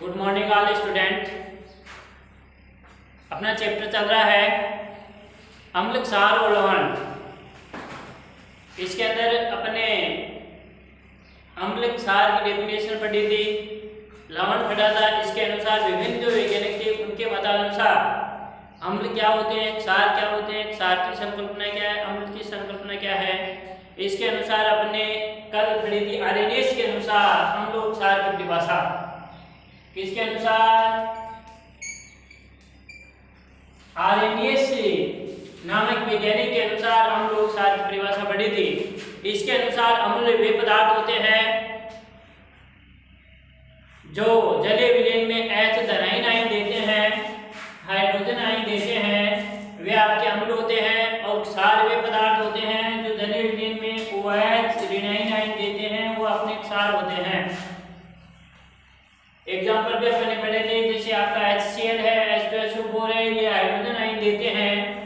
Good morning all student. अपना chapter चल रहा है अम्ल, क्षार और लवण। इसके अंदर अपने अम्ल क्षार की डेफिनेशन पढ़ी थी, लवण पढ़ा था। इसके अनुसार विभिन्न जो वैज्ञानिक थे उनके मतानुसार अम्ल क्या होते हैं, क्षार क्या होते हैं, क्षार की संकल्पना क्या है, अम्ल की संकल्पना क्या है। इसके अनुसार अपने कल पढ़ी थी आर्यनेस के अनुसार अम्ल और क्षार की परिभाषा। किसके अनुसार? आर्यनेस नामक वैज्ञानिक के अनुसार अम्ल और क्षार की परिभाषा पढ़ी थी। इसके अनुसार अम्ल वे पदार्थ होते हैं जो जलीय विलयन में H धनायन आयन देते हैं, हाइड्रोजन आयन देते हैं, वे आपके अम्ल होते हैं। और क्षार वे पदार्थ होते हैं जो जलीय विलयन में OH ऋणायन आयन देते हैं, वो अपने क्षार होते हैं। एग्जांपल भी अपने पढ़े थे, जैसे आपका HCl है, H2SO4 है, ये हाइड्रोजन आयन देते हैं।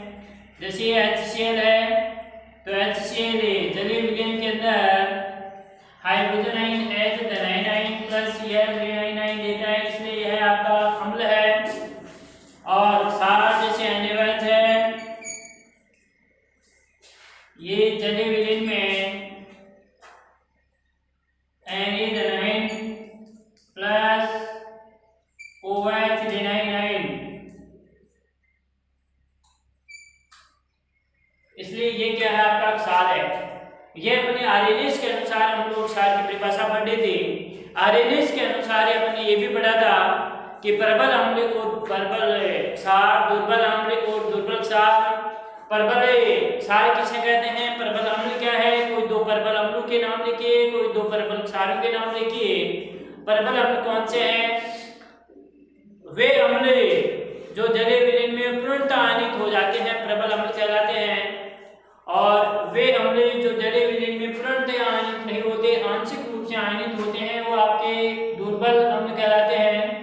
जैसे ये HCl है तो HCl जलीय विलयन के अंदर हाइड्रोजन आयन H धनायन आयन प्लस Cl ऋणायन आयन देता है, इसलिए यह आपका अम्ल है। और क्षार जैसे NaOH है, ये जलीय विलयन में Na धनायन प्लस OH ऋणायन आयन, इसलिए ये क्या है आपका क्षार है। ये अपने आर्यनेस के अनुसार हम लोग क्षार की परिभाषा पढ़ी थी। आर्यनेस के अनुसार अपने ये भी पढ़ा था कि प्रबल अम्ल और प्रबल क्षार, दुर्बल अम्ल और दुर्बल क्षार। प्रबल क्षार किसे कहते हैं? प्रबल अम्ल क्या है? कोई दो प्रबल अम्लों के नाम लिखिए, कोई दो प्रबल क्षारों के नाम लिखिए। प्रबल अम्ल कौन से हैं? वे अम्ल जो जलीय विलयन में पूर्णतः आयनित हो जाते हैं, प्रबल अम्ल कहलाते हैं। और वे अम्ल जो जलीय विलयन में पूर्णतः आयनित नहीं होते, आंशिक रूप से आयनित होते हैं, वो आपके दुर्बल अम्ल कहलाते हैं।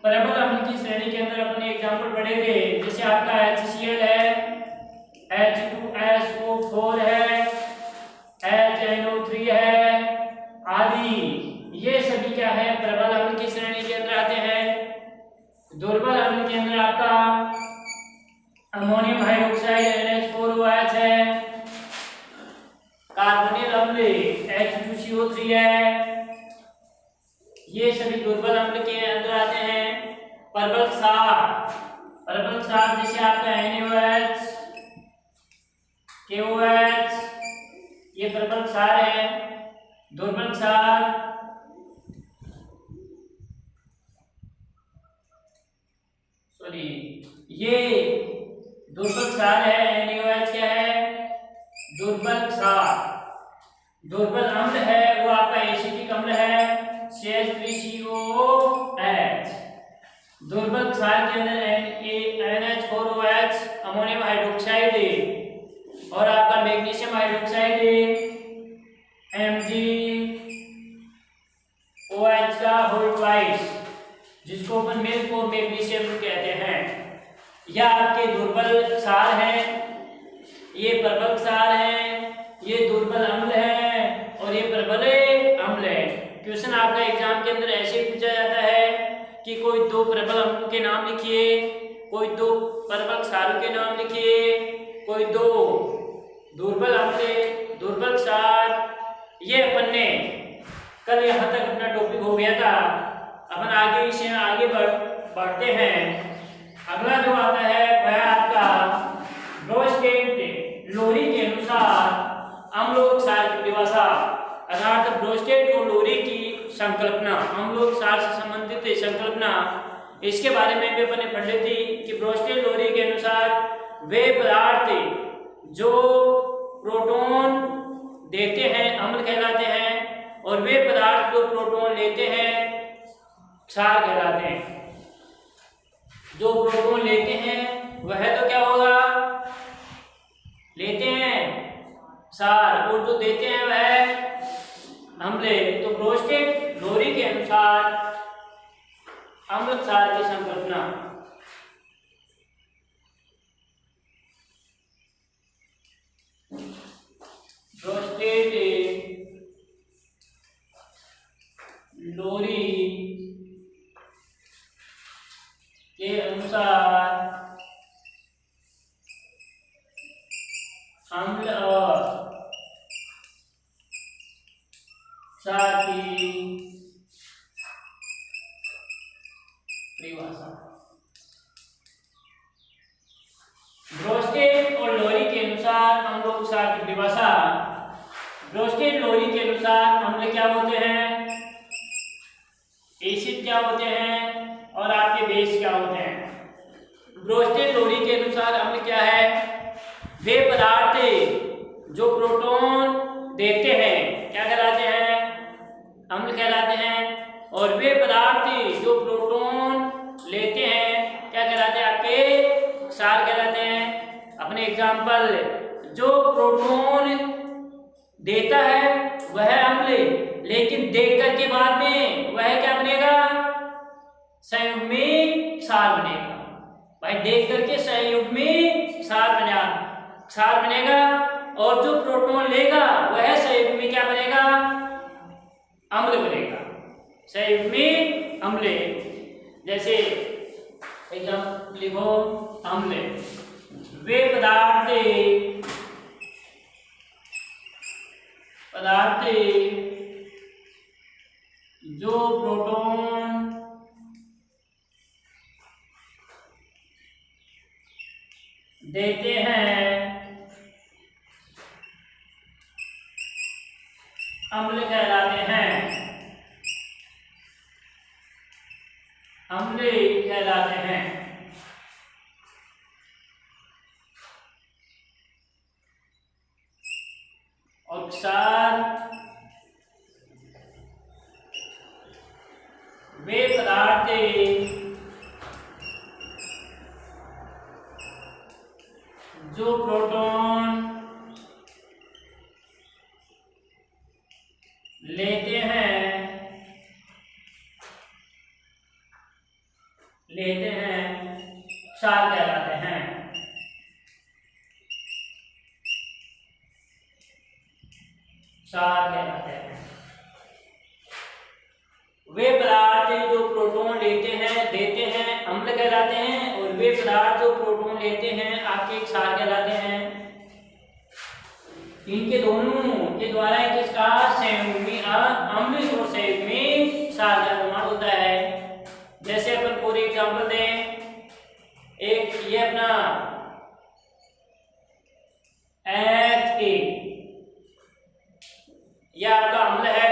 प्रबल अम्ल की श्रेणी के अंदर अपने एग्जांपल पढ़े थे, जैसे आपका HCl है, H2SO4 है, HNO3 है आदि। ये सभी क्या है? प्रबल अम्ल की श्रेणी के अंदर आते हैं। दुर्बल अम्ल के अंदर आपका अमोनियम हाइड्रोक्साइड NH4OH है, कार्बोनिल अम्ल H2CO3 है, ये सभी दुर्बल अम्ल के अंदर आते हैं। प्रबल क्षार जैसे आपका NaOH, KOH, ये प्रबल क्षार है। दुर्बल क्षार ये दुर्बल क्षार है। NaOH क्या है? दुर्बल क्षार। दुर्बल अम्ल है वो आपका एसिटिक अम्ल है, CH3COOH। दुर्बल क्षार के अंदर NH4OH अमोनियम हाइड्रोक्साइड और आपका मैग्नीशियम हाइड्रोक्साइड MgOH का होल ट्वाइस, जिसको अपन मिल्क और मैग्नीशियम कहते हैं। यह आपके दुर्बल क्षार हैं, ये प्रबल क्षार हैं, ये दुर्बल अम्ल है और ये प्रबल अम्ल है। क्वेश्चन आपका एग्जाम के अंदर ऐसे पूछा जाता है कि कोई दो प्रबल अम्लों के नाम लिखिए, कोई दो प्रबल क्षारों के नाम लिखिए, कोई दो दुर्बल अम्ल, दुर्बल क्षार। ये अपन ने कल यहाँ तक अपना टॉपिक हो गया था। अपन आगे इसे आगे बढ़ते हैं। अगला जो आता है वह आपका ब्रोस्टेट लोरी के अनुसार अम्ल और क्षार की परिभाषा, अर्थात ब्रोस्टेट और लोरी की संकल्पना, अम्ल और क्षार से संबंधित संकल्पना। इसके बारे में भी अपने पढ़ ली थी कि ब्रोस्टेट लोरी के अनुसार वे पदार्थ जो प्रोटॉन देते हैं अम्ल कहलाते हैं, और वे पदार्थ जो प्रोटॉन लेते हैं क्षार कहलाते हैं। जो प्रोटॉन लेते हैं वह तो क्या होगा? लेते हैं क्षार, और जो देते हैं वह अम्ल। तो ब्रोस्टेट लोरी के अनुसार अम्ल क्षार की संकल्पना। प्रोस्टेट अम्ल और क्षार की परिभाषा। ब्रोस्टेड और लोरी के अनुसार अम्ल और क्षार की परिभाषा। ब्रोस्टेड लोरी के अनुसार अम्ल क्या होते हैं, एसिड क्या होते हैं और आपके बेस क्या होते हैं। ब्रोस्टेड लोरी के अनुसार अम्ल क्या है, वे पदार्थ जो प्रोटॉन देते हैं क्या कहलाते हैं, अम्ल कहलाते हैं। और वे पदार्थ जो प्रोटॉन लेते हैं क्या कहलाते हैं, आपके क्षार कहलाते हैं। अपने एग्जांपल, जो प्रोटॉन देता है वह अम्ल, लेकिन देकर के बाद में वह क्या बनेगा, संयुग्मी में क्षार बनेगा। भाई देख करके संयुग्मी में क्षार बनेगा और जो प्रोटॉन लेगा वह संयुग्मी में क्या बनेगा, अम्ल बनेगा, संयुग्मी अम्ल। जैसे एकदम लिखो, अम्ल वे पदार्थ जो प्रोटॉन देते हैं अम्ल कहलाते हैं, अम्ल कहलाते हैं। और क्षार वे पदार्थ जो प्रोटॉन लेते हैं क्षार कहलाते हैं। क्षार कहलाते हैं वे पदार्थ जो प्रोटॉन लेते हैं देते हैं अम्ल कहलाते हैं, और वे पदार्थ जो प्रोटॉन लेते हैं आपके क्षार कहलाते हैं। इनके दोनों के द्वारा किसका संयुग्मी अम्ल और संयुग्मी क्षार का निर्माण होता है। जैसे अपन फॉर एग्जांपल दें, एक ये अपना HA यह आपका अम्ल है,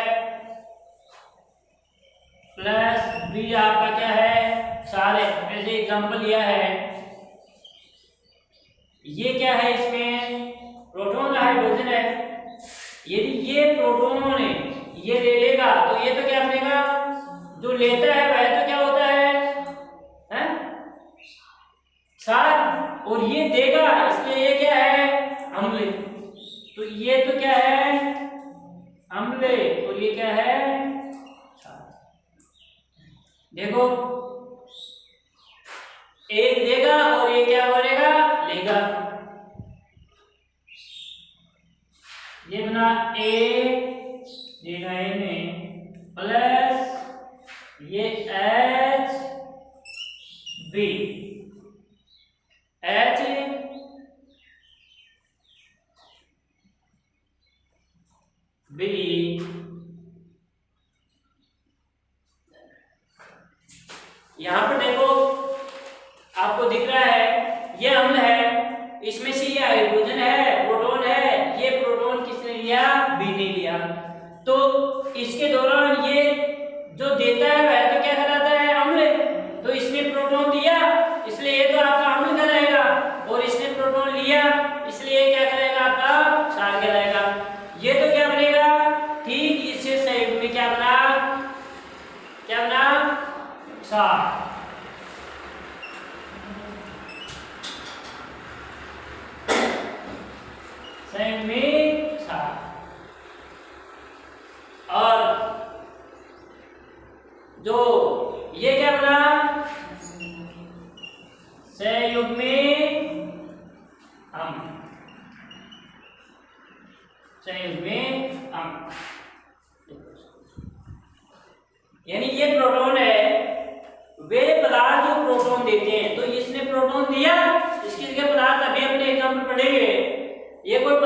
प्लस B आपका क्या है, क्षार है। जैसे एग्जांपल लिया है, ये क्या है, इसमें प्रोटॉन हाइड्रोजन है। यदि ये प्रोटॉन ये ले लेगा तो ये तो क्या बनेगा, जो लेता है वह तो क्या होता है क्षार, और ये देगा इसलिए ये क्या है, अम्ल। तो ये तो क्या है, अम्ल, और ये क्या है, क्षार। देखो एक देगा और ये क्या करेगा, लेगा। ये बना A देगा A में, प्लस ये HB, HB यहां पर देखो आपको दिख रहा है, ये अम्ल है, इसमें से ये हाइड्रोजन है, प्रोटॉन है, ये प्रोटॉन किसने लिया, B ने लिया। तो इसके दौरान ये जो देता है वह तो क्या कहलाता है, अम्ल। तो इसने प्रोटॉन दिया इसलिए ये तो आपका अम्ल कहलाएगा, और इसने प्रोटॉन लिया इसलिए क्या कहलाएगा, आपका क्षार कहलाएगा। ये तो क्या बनेगा, ठीक इससे संयुग्म में क्या बना, क्षार। संयुग्म में क्षार। और जो ये क्या बना, संयुग्म में अम्ल, संयुग्म में अम्ल। यानी ये प्रोटॉन है, वे पदार्थ जो प्रोटॉन देते हैं, तो इसने प्रोटॉन दिया, इसकी जगह पदार्थ अभी अपने एग्जाम्पल पढ़ेंगे, ये कोई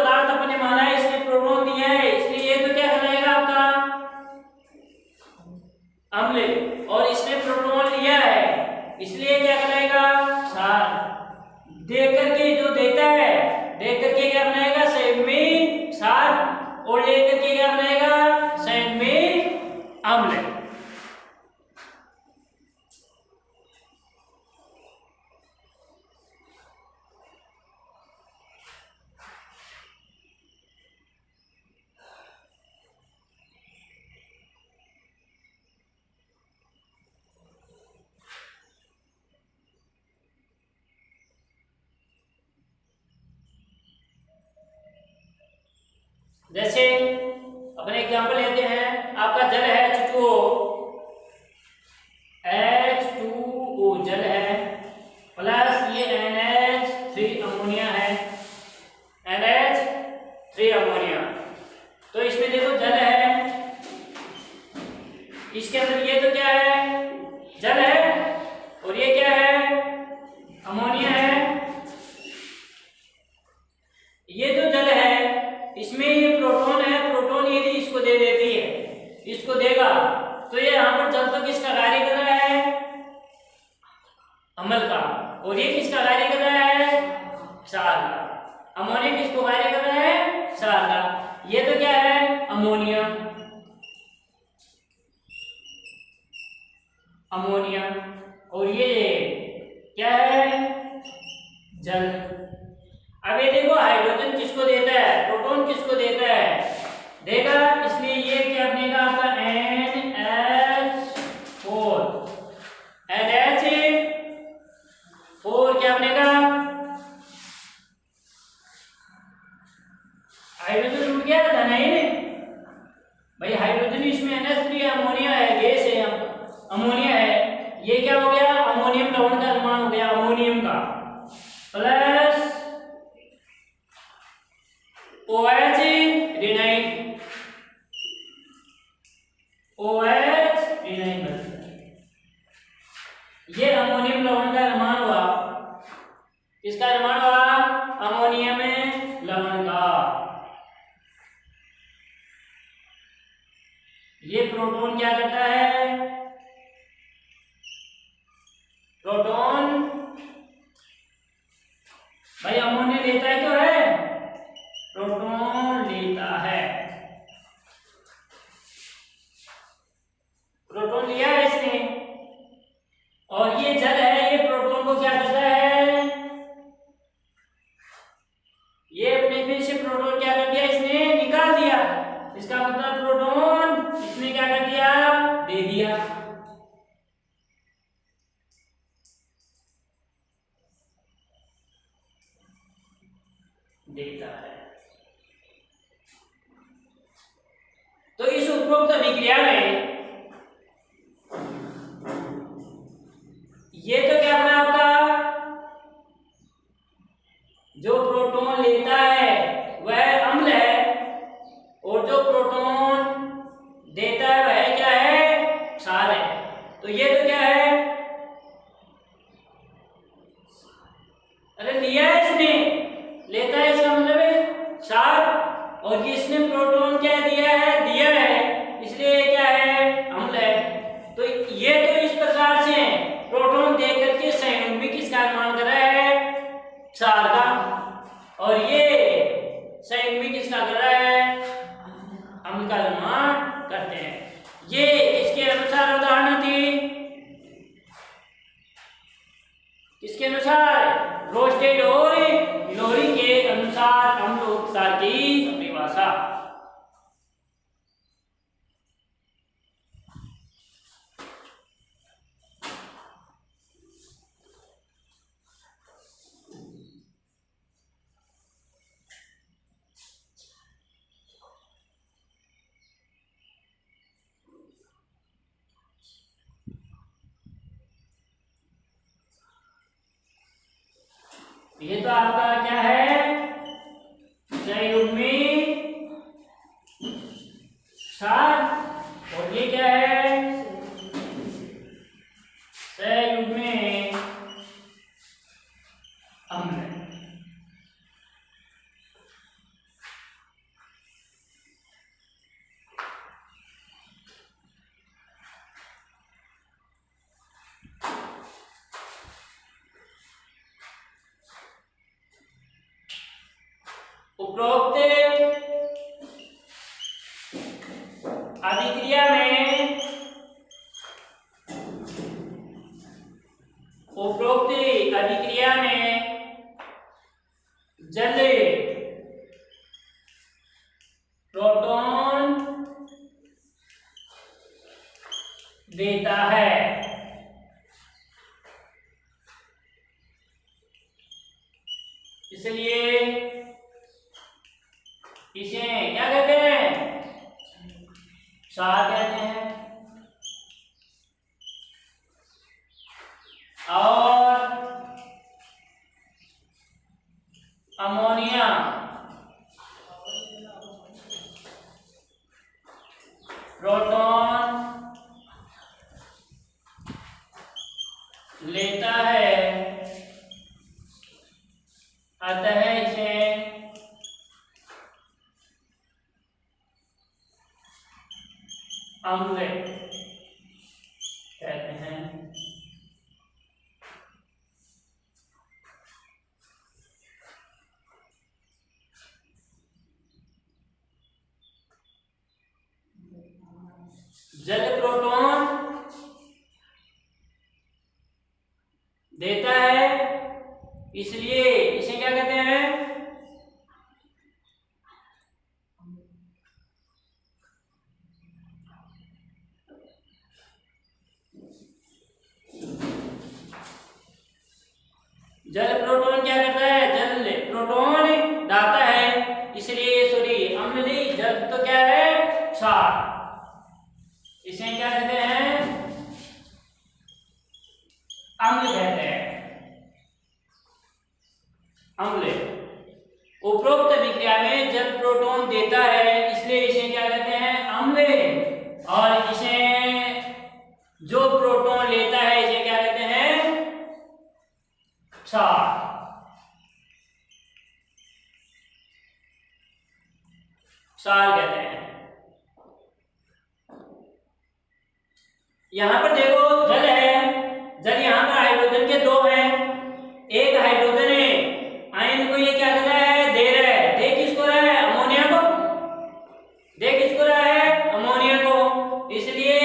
जैसे अपने एग्जांपल लेते हैं, आपका जल है H2O जल है, प्लस ये NH3 अमोनिया है, NH3 अमोनिया। तो इसमें देखो जल है, इसके अंदर ये तो क्या है, जल है, और ये क्या है, अमोनिया है। ये जो जल है इसमें ये प्रोटॉन है, प्रोटॉन यदि इसको दे देती है, इसको देगा, तो ये यहाँ पर जल तो किसका कार्य कर रहा है, अम्ल का, और ये किसका कार्य कर रहा है, क्षार का। अमोनिया किसको कार्य कर रहा है, क्षार का। ये तो क्या है, अमोनिया, अमोनिया, और ये क्या है, जल। अब ये देखो हाइड्रोजन किसको देता है, प्रोटॉन किसको देता है, देगा, इसलिए ये क्या बनेगा आपका NH4 क्या बनेगा, हाइड्रोजन उठ गया था नहीं भाई, हाइड्रोजन इसमें NH3 अमोनिया है, गैस है, अमोनिया है, ये क्या हो गया, अमोनियम लवण का निर्माण हो गया, अमोनियम का, प्लस OH रिनाइन, OH रिनाइन बनता है। ये अमोनियम लवण का निर्माण हुआ, किसका निर्माण हुआ, अमोनियम लवण का। ये प्रोटॉन क्या करता है, प्रोटॉन भाई अमोनिया लेता है, तो है प्रोटॉन लेता है, प्रोटॉन लिया है इसने, और ये जल है, ये प्रोटॉन को क्या करता है, ये अपने में से प्रोटॉन क्या कर दिया, इसने निकाल दिया, इसका मतलब प्रोटॉन इसने क्या कर दिया, दे दिया। देता है। तो इस उपरोक्त अभिक्रिया में ये तो क्या बना आपका, जो प्रोटॉन लेता है वह अम्ल है, और जो प्रोटॉन देता है वह क्या है, क्षार है। तो ये तो क्या है, अरे लिया है इसने, लेता है, इसका मतलब है क्षार, और इसने प्रोटॉन क्या दिया है, इसलिए क्या है, अम्ल है। तो ये तो इस प्रकार से प्रोटॉन दे करके संयुग्मी किसका निर्माण कर रहा है, क्षार का, और ये संयुग्मी किसका कर रहा है, अम्ल का निर्माण करते हैं। ये इसके अनुसार उदाहरण थी, किसके अनुसार, रोस्टेड और लोरी के अनुसार अम्ल और क्षार की परिभाषा। ये तो आपका क्या है, संयुग्मी क्षार, और ये क्या है, संयुग्मी अम्ल। उपरोक्त अभिक्रिया में, उपरोक्त अभिक्रिया में जल प्रोटॉन देता है, इसलिए इसे क्या कहते हैं? क्षार कहते हैं। और अमोनिया प्रोटॉन लेता है, अतः इसे अम्ल कहते हैं। जल प्रोटॉन देता है, इसलिए इसे क्या कहते हैं? जल प्रोटॉन क्या करता है? जल प्रोटॉन दाता है, इसलिए सॉरी अम्ल नहीं, जल तो क्या है? क्षार। इसे क्या कहते हैं? अम्ल कहते हैं। अम्ल उपरोक्त विक्रिया में जल प्रोटॉन देता है, इसलिए इसे क्या कहते हैं? अम्ल। और इसे जो प्रोटॉन लेता है इसे क्या कहते हैं? क्षार। क्षार कहते हैं। यहां पर देखो जल है, जल यहां पर हाइड्रोजन के दो हैं, एक हाइड्रोजन है, आयन को ये क्या कर रहा है? दे रहा है। दे किसको रहा है? अमोनिया को। दे किसको रहा है? अमोनिया को। इसलिए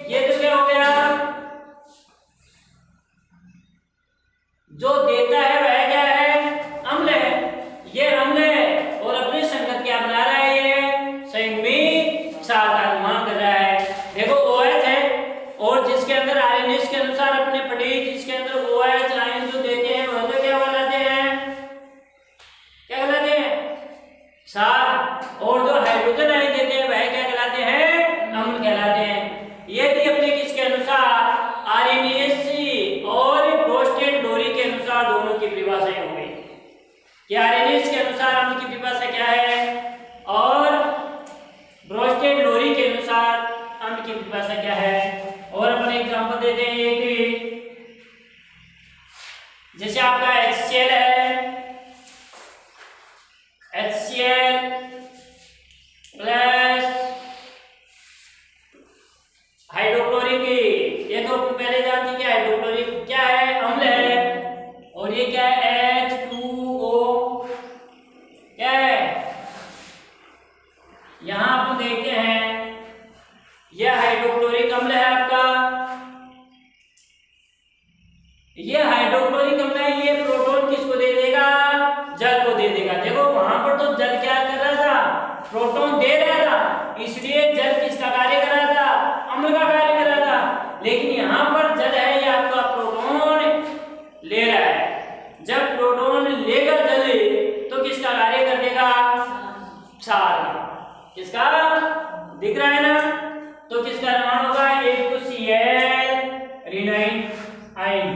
ये तो क्या हो गया? जो देता है वह क्या है? अम्ल है। ये अम्ल है और अपनी संगत क्या बना रहा है? ये संयुग्मी क्षार का निर्माण कर रहा है। देखो OH है और जिसके अंदर आरएनएस के अनुसार अपने पढ़ी, जिसके अंदर OH आयन जो देते हैं वह तो क्या कहलाते हैं? क्या कहलाते हैं? क्षार। और जो हाइड्रोजन आयन देते हैं वह क्या कहलाते हैं? अम्ल कहलाते हैं। ये भी अपने किसके अनुसार? आरएनएस और ब्रोस्टेड-लोरी के अनुसार दोनों की परिभाषाएं हो गई कि आरएनएस के अनुसार अम्ल की परिभाषा क्या है और ब्रोस्टेड-लोरी के अनुसार अम्ल की परिभाषा क्या है। और अपन एग्जांपल देते हैं एक, जैसे आपका HCl है, HCl प्लस हाइड्रोक्लोरिक, ये तो पहले जानते कि हाइड्रोक्लोरिक क्या है? अम्ल है। और ये क्या है? H2O क्या है? यहां अपन देखते हैं यह हाइड्रोक्लोरिक अम्ल है आपका, ये हाइड्रोक्लोरिक अम्ल है। ये प्रोटॉन किसको दे देगा? जल को दे देगा। देखो वहां पर तो जल क्या कर रहा था? प्रोटॉन दे रहा था, इसलिए जल किसका कार्य कर रहा था? अम्ल का कार्य कर रहा था। लेकिन यहां पर जल है, ये आपका प्रोटॉन ले रहा है। जब प्रोटॉन लेगा जल तो किसका कार्य कर देगा? क्षार का। किसका? दिख रहा है ना? तो किसका निर्माण होगा? एक तो Cl ऋणायन आयन,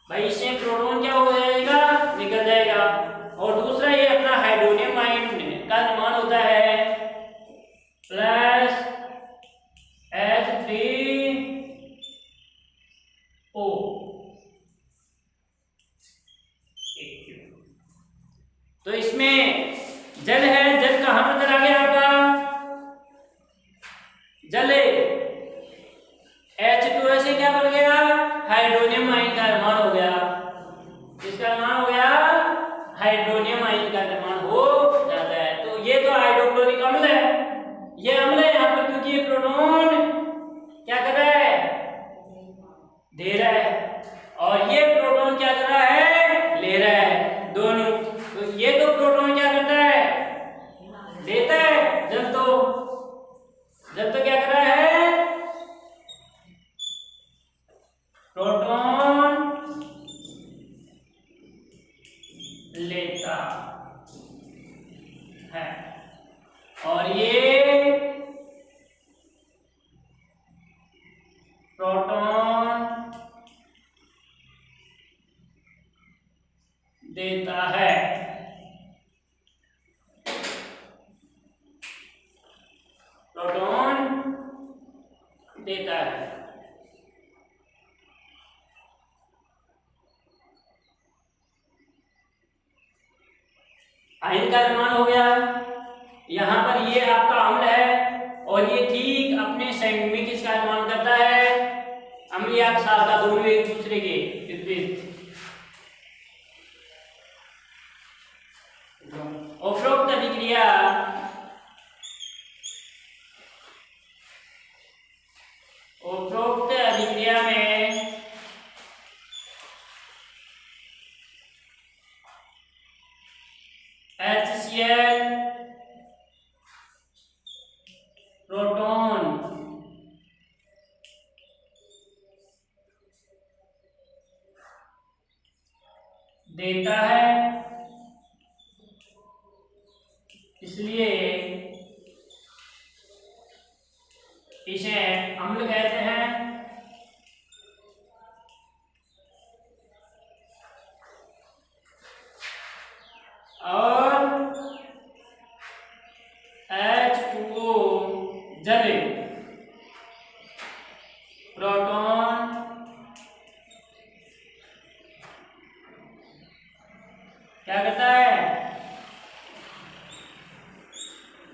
भाई इससे प्रोटॉन क्या हो जाएगा? निकल जाएगा। और दूसरा ये अपना हाइड्रोनियम आयन का निर्माण होता है प्लस H3O। तो इसमें जल है, जल कहां पर चला गया आपका? जल H2O से क्या बन गया? हाइड्रोनियम आयन का निर्माण हो गया। किसका निर्माण हो गया? हाइड्रोनियम आयन का निर्माण हो जाता है। तो ये तो हाइड्रोक्लोरिक अम्ल है, ये अम्ल है यहाँ पर क्योंकि ये प्रोटॉन क्या कर रहा है? दे रहा है। और ये प्रोटॉन क्या कर रहा है? ले रहा है। दोनों। तो ये तो प्रोटॉन क्या करता है? है। और ये प्रोटॉन देता है। प्रोटॉन देता है। आयन का निर्माण हो गया। यहां पर ये आपका अम्ल है और ये ठीक अपने संयुग्म में किसका निर्माण करता है? अम्लीय क्षार का, दोनों एक दूसरे के विपरीत। उपरोक्त अभिक्रिया में HCl प्रोटॉन देता है, इसलिए इसे अम्ल कहते हैं। और H2O जल प्रोटॉन क्या करता है?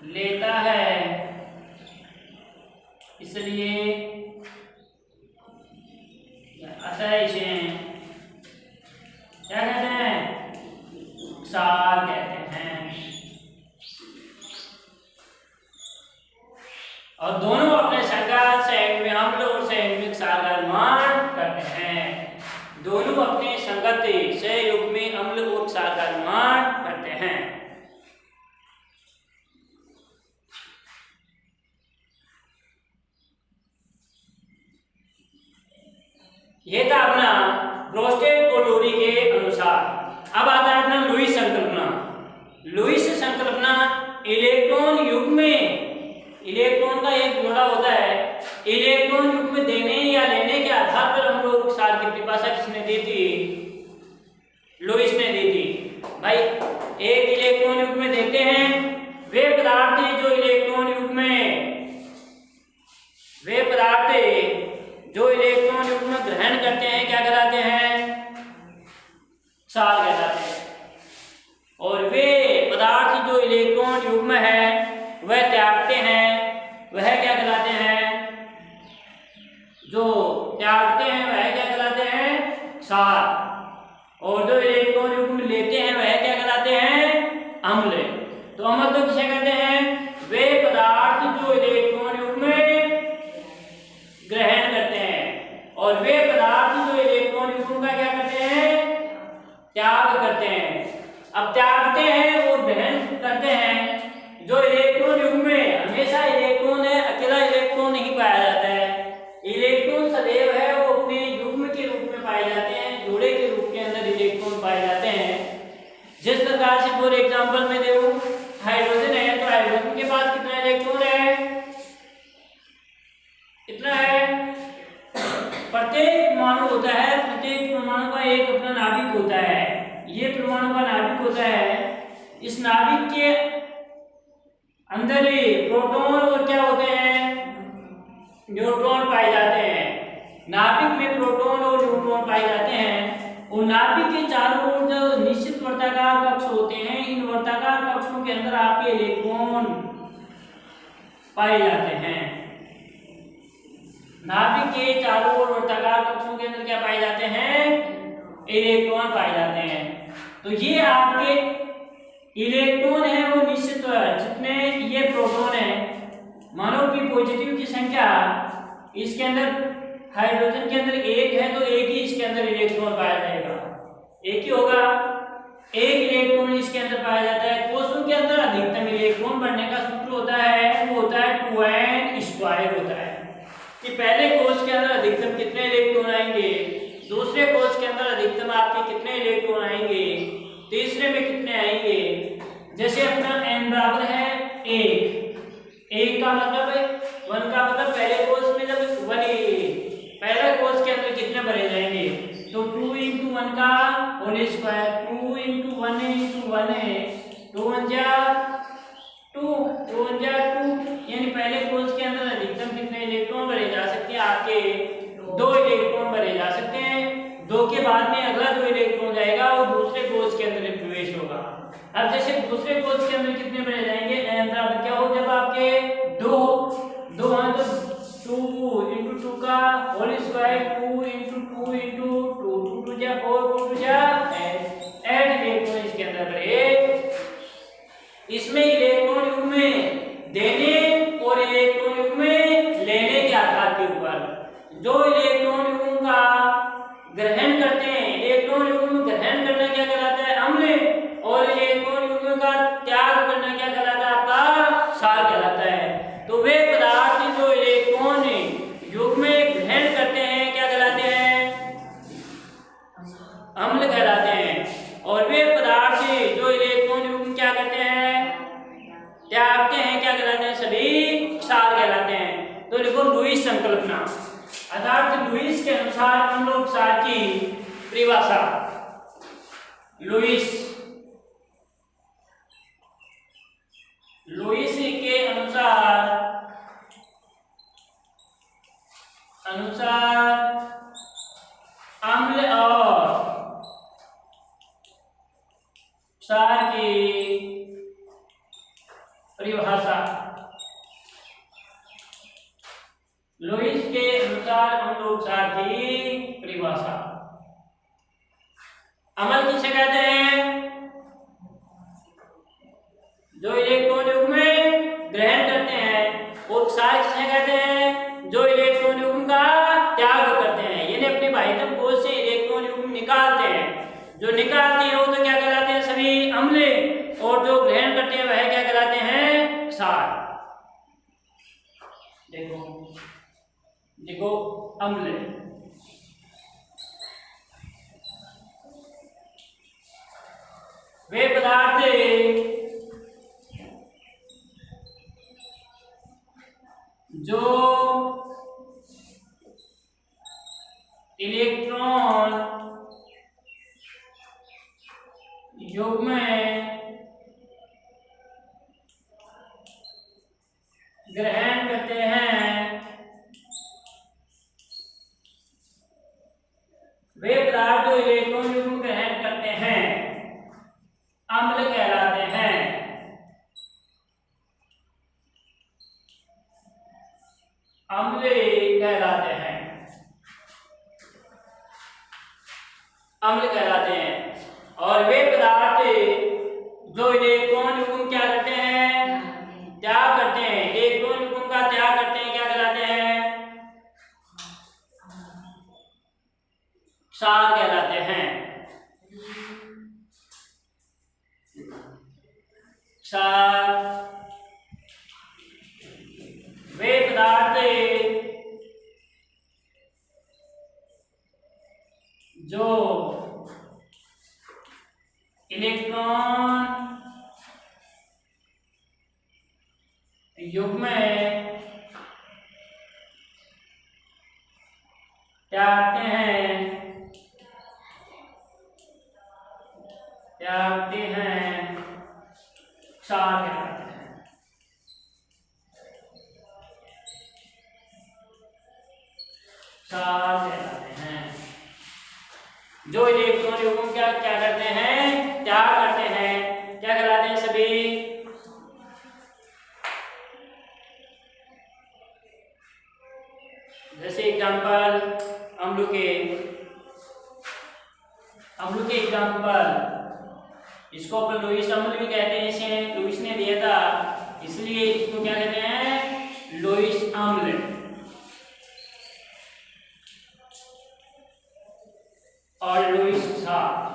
लेता है, इसलिए अतः इसे क्या कहते हैं? क्षार कहते हैं। और दोनों अपने संघात संयुग्म में अम्ल और संयुग्म में क्षार का निर्माण करते हैं। दोनों अपने संगति संयुग्म में अम्ल और क्षार का निर्माण करते हैं। ये था अपना ब्रोस्टेड और लोरी के अनुसार। अब आता है अपना लुईस संकल्पना। लुईस संकल्पना इलेक्ट्रॉन युग्म में इलेक्ट्रॉन का एक जोड़ा होता है। इलेक्ट्रॉन युग्म देने या लेने के आधार पर हम लोग क्षार की परिभाषा किसने दी थी? लुईस ने दी थी। भाई एक इलेक्ट्रॉन युग्म देते हैं, वे पदार्थ जो इलेक्ट्रॉन युग्म ग्रहण करते हैं क्या कहलाते हैं? क्षार कहलाते हैं। और वे पदार्थ जो इलेक्ट्रॉन युग्म है वह त्यागते हैं, वह क्या कहलाते हैं? जो त्यागते हैं वह क्या कहलाते हैं? क्षार। और जो इलेक्ट्रॉन युग्म लेते हैं वह क्या कहलाते हैं? अम्ल। तो अम्ल तो किसे कहते हैं? वे पदार्थ जो इलेक्ट्रॉन युग्म ग्रहण करते हैं और वे पदार्थ जो इलेक्ट्रॉन युग्म का क्या करते हैं? त्याग करते हैं। अब त्यागते हैं और ग्रहण करते हैं। जो इलेक्ट्रॉन युग्म में हमेशा इलेक्ट्रॉन है, अकेला इलेक्ट्रॉन नहीं पाया जाता है। इलेक्ट्रॉन सदैव है वो अपने युग्म के रूप में पाए जाते हैं, जोड़े के रूप के अंदर इलेक्ट्रॉन पाए जाते हैं। जिस प्रकार से फॉर एग्जांपल में देखो हाइड्रोजन है तो हाइड्रोजन के पास कितना इलेक्ट्रॉन है? कितना है? प्रत्येक परमाणु होता है, प्रत्येक परमाणु का एक अपना नाभिक होता है। ये परमाणु का नाभिक होता है। इस नाभिक के अंदर ही प्रोटॉन और क्या होते हैं? न्यूट्रॉन पाए जाते हैं। नाभिक में प्रोटॉन और न्यूट्रॉन पाए जाते हैं। और नाभिक के चारों ओर जो निश्चित वर्ताकार कक्ष होते हैं, इन वर्ताकार कक्षों के अंदर आपके इलेक्ट्रॉन पाए जाते हैं। नाभिक के चारों ओर वर्ताकार कक्षों के अंदर क्या पाए जाते हैं? इलेक्ट्रॉन पाए जाते हैं। तो ये आपके इलेक्ट्रॉन है वो निश्चित जितने ये प्रोटॉन है, मानो कि पॉजिटिव की संख्या इसके अंदर हाइड्रोजन के अंदर एक है तो एक ही इसके अंदर इलेक्ट्रॉन पाया जाएगा, एक ही होगा। एक इलेक्ट्रॉन इसके अंदर पाया जाता है। कोषों के अंदर अधिकतम इलेक्ट्रॉन बढ़ने का सूत्र होता है, वो होता है 2n² होता है कि पहले कोष के अंदर अधिकतम कितने इलेक्ट्रॉन आएंगे, दूसरे कोष के अंदर अधिकतम आपके कितने इलेक्ट्रॉन आएंगे, तीसरे में कितने आएंगे, जैसे अपना n बराबर है 1 का मतलब है 1 का मतलब पहले कोष में जब 1 पहले कोष के अंदर कितने भरे जाएंगे, तो 2 × 1 का होल स्क्वायर, 2 × 1 × 1 है 2 1 जा 2 यानी पहले कोष के अंदर अधिकतम कितने इलेक्ट्रॉन भरे जा सकते हैं आपके 2 इलेक्ट्रॉन भरे जा सकते हैं। 2 के बाद में अगला 2 इलेक्ट्रॉन जाएगा और दूसरे कोष के अंदर प्रवेश होगा। अब जैसे दूसरे कोष के अंदर कितने भरे जाएंगे, n बराबर क्या हो जब आपके 2 हैं तो 2 × 2 का होल स्क्वायर, 2 × 2 × 2 2 जा 4 4 जा 8 इलेक्ट्रॉन इसके अंदर भरे। इसमें इलेक्ट्रॉन युग्म देने और इलेक्ट्रॉन युग्म लेने के आधार के ऊपर जो इलेक्ट्रॉन युग्म का ग्रहण करते हैं, इलेक्ट्रॉन युग्म ग्रहण करना क्या कहलाता है, अम्ल, और इलेक्ट्रॉन युग्म का त्याग करना क्या कहलाता है, आपका क्षार कहलाता है। तो वे पदार्थ जो इलेक्ट्रॉन युग्म ग्रहण करते हैं क्या कहलाते हैं, अम्ल कहलाते हैं, और वे पदार्थ जो इलेक्ट्रॉन युग्म क्या करते हैं, त्यागते हैं क्या कहलाते हैं, सभी क्षार कहलाते हैं। तो देखो लुईस संकल्पना अर्थात लुईस के अनुसार हम लोग क्षार की परिभाषा, लुईस के अनुसार अम्ल और क्षार की परिभाषा, लुईस के अनुसार अम्ल और क्षार की परिभाषा। अम्ल किसे कहते हैं, जो इलेक्ट्रॉन युग्म ग्रहण करते हैं, और क्षार किसे कहते हैं, जो इलेक्ट्रॉन युग्म का त्याग करते हैं, यानी अपने बाह्यतम कोश से इलेक्ट्रॉन युग्म निकालते हैं। जो निकालते हैं वो तो क्या कहलाते हैं, सभी अम्ल, और जो ग्रहण करते हैं वह क्या कहलाते हैं, क्षार। देखो अम्ल, वे पदार्थ जो इलेक्ट्रॉन युग्म ग्रहण करते हैं, वे पदार्थ जो इलेक्ट्रॉन युग्म ग्रहण करते हैं अम्ल कहलाते हैं। अम्ल कहलाते हैं, अम्ल कहलाते हैं। और वे पदार्थ जो इलेक्ट्रॉन युग्म क्या करते हैं, त्याग करते हैं, इलेक्ट्रॉन युग्म का त्याग करते हैं, क्या कहलाते हैं, क्षार कहलाते हैं। क्षार वे पदार्थ जो इलेक्ट्रॉन युग्म त्यागते हैं, क्षार कहलाते हैं। क्षार कहलाते हैं जो इलेक्ट्रॉन युग्म क्या करते हैं, त्याग करते हैं, क्या कहलाते हैं, सभी जैसे एग्जांपल अम्ल के एग्जांपल, इसको अपन लुईस अम्ल भी कहते हैं, इसे लुईस ने दिया था इसलिए इसको क्या कहते हैं, लुईस अम्ल। और लुईस क्षार,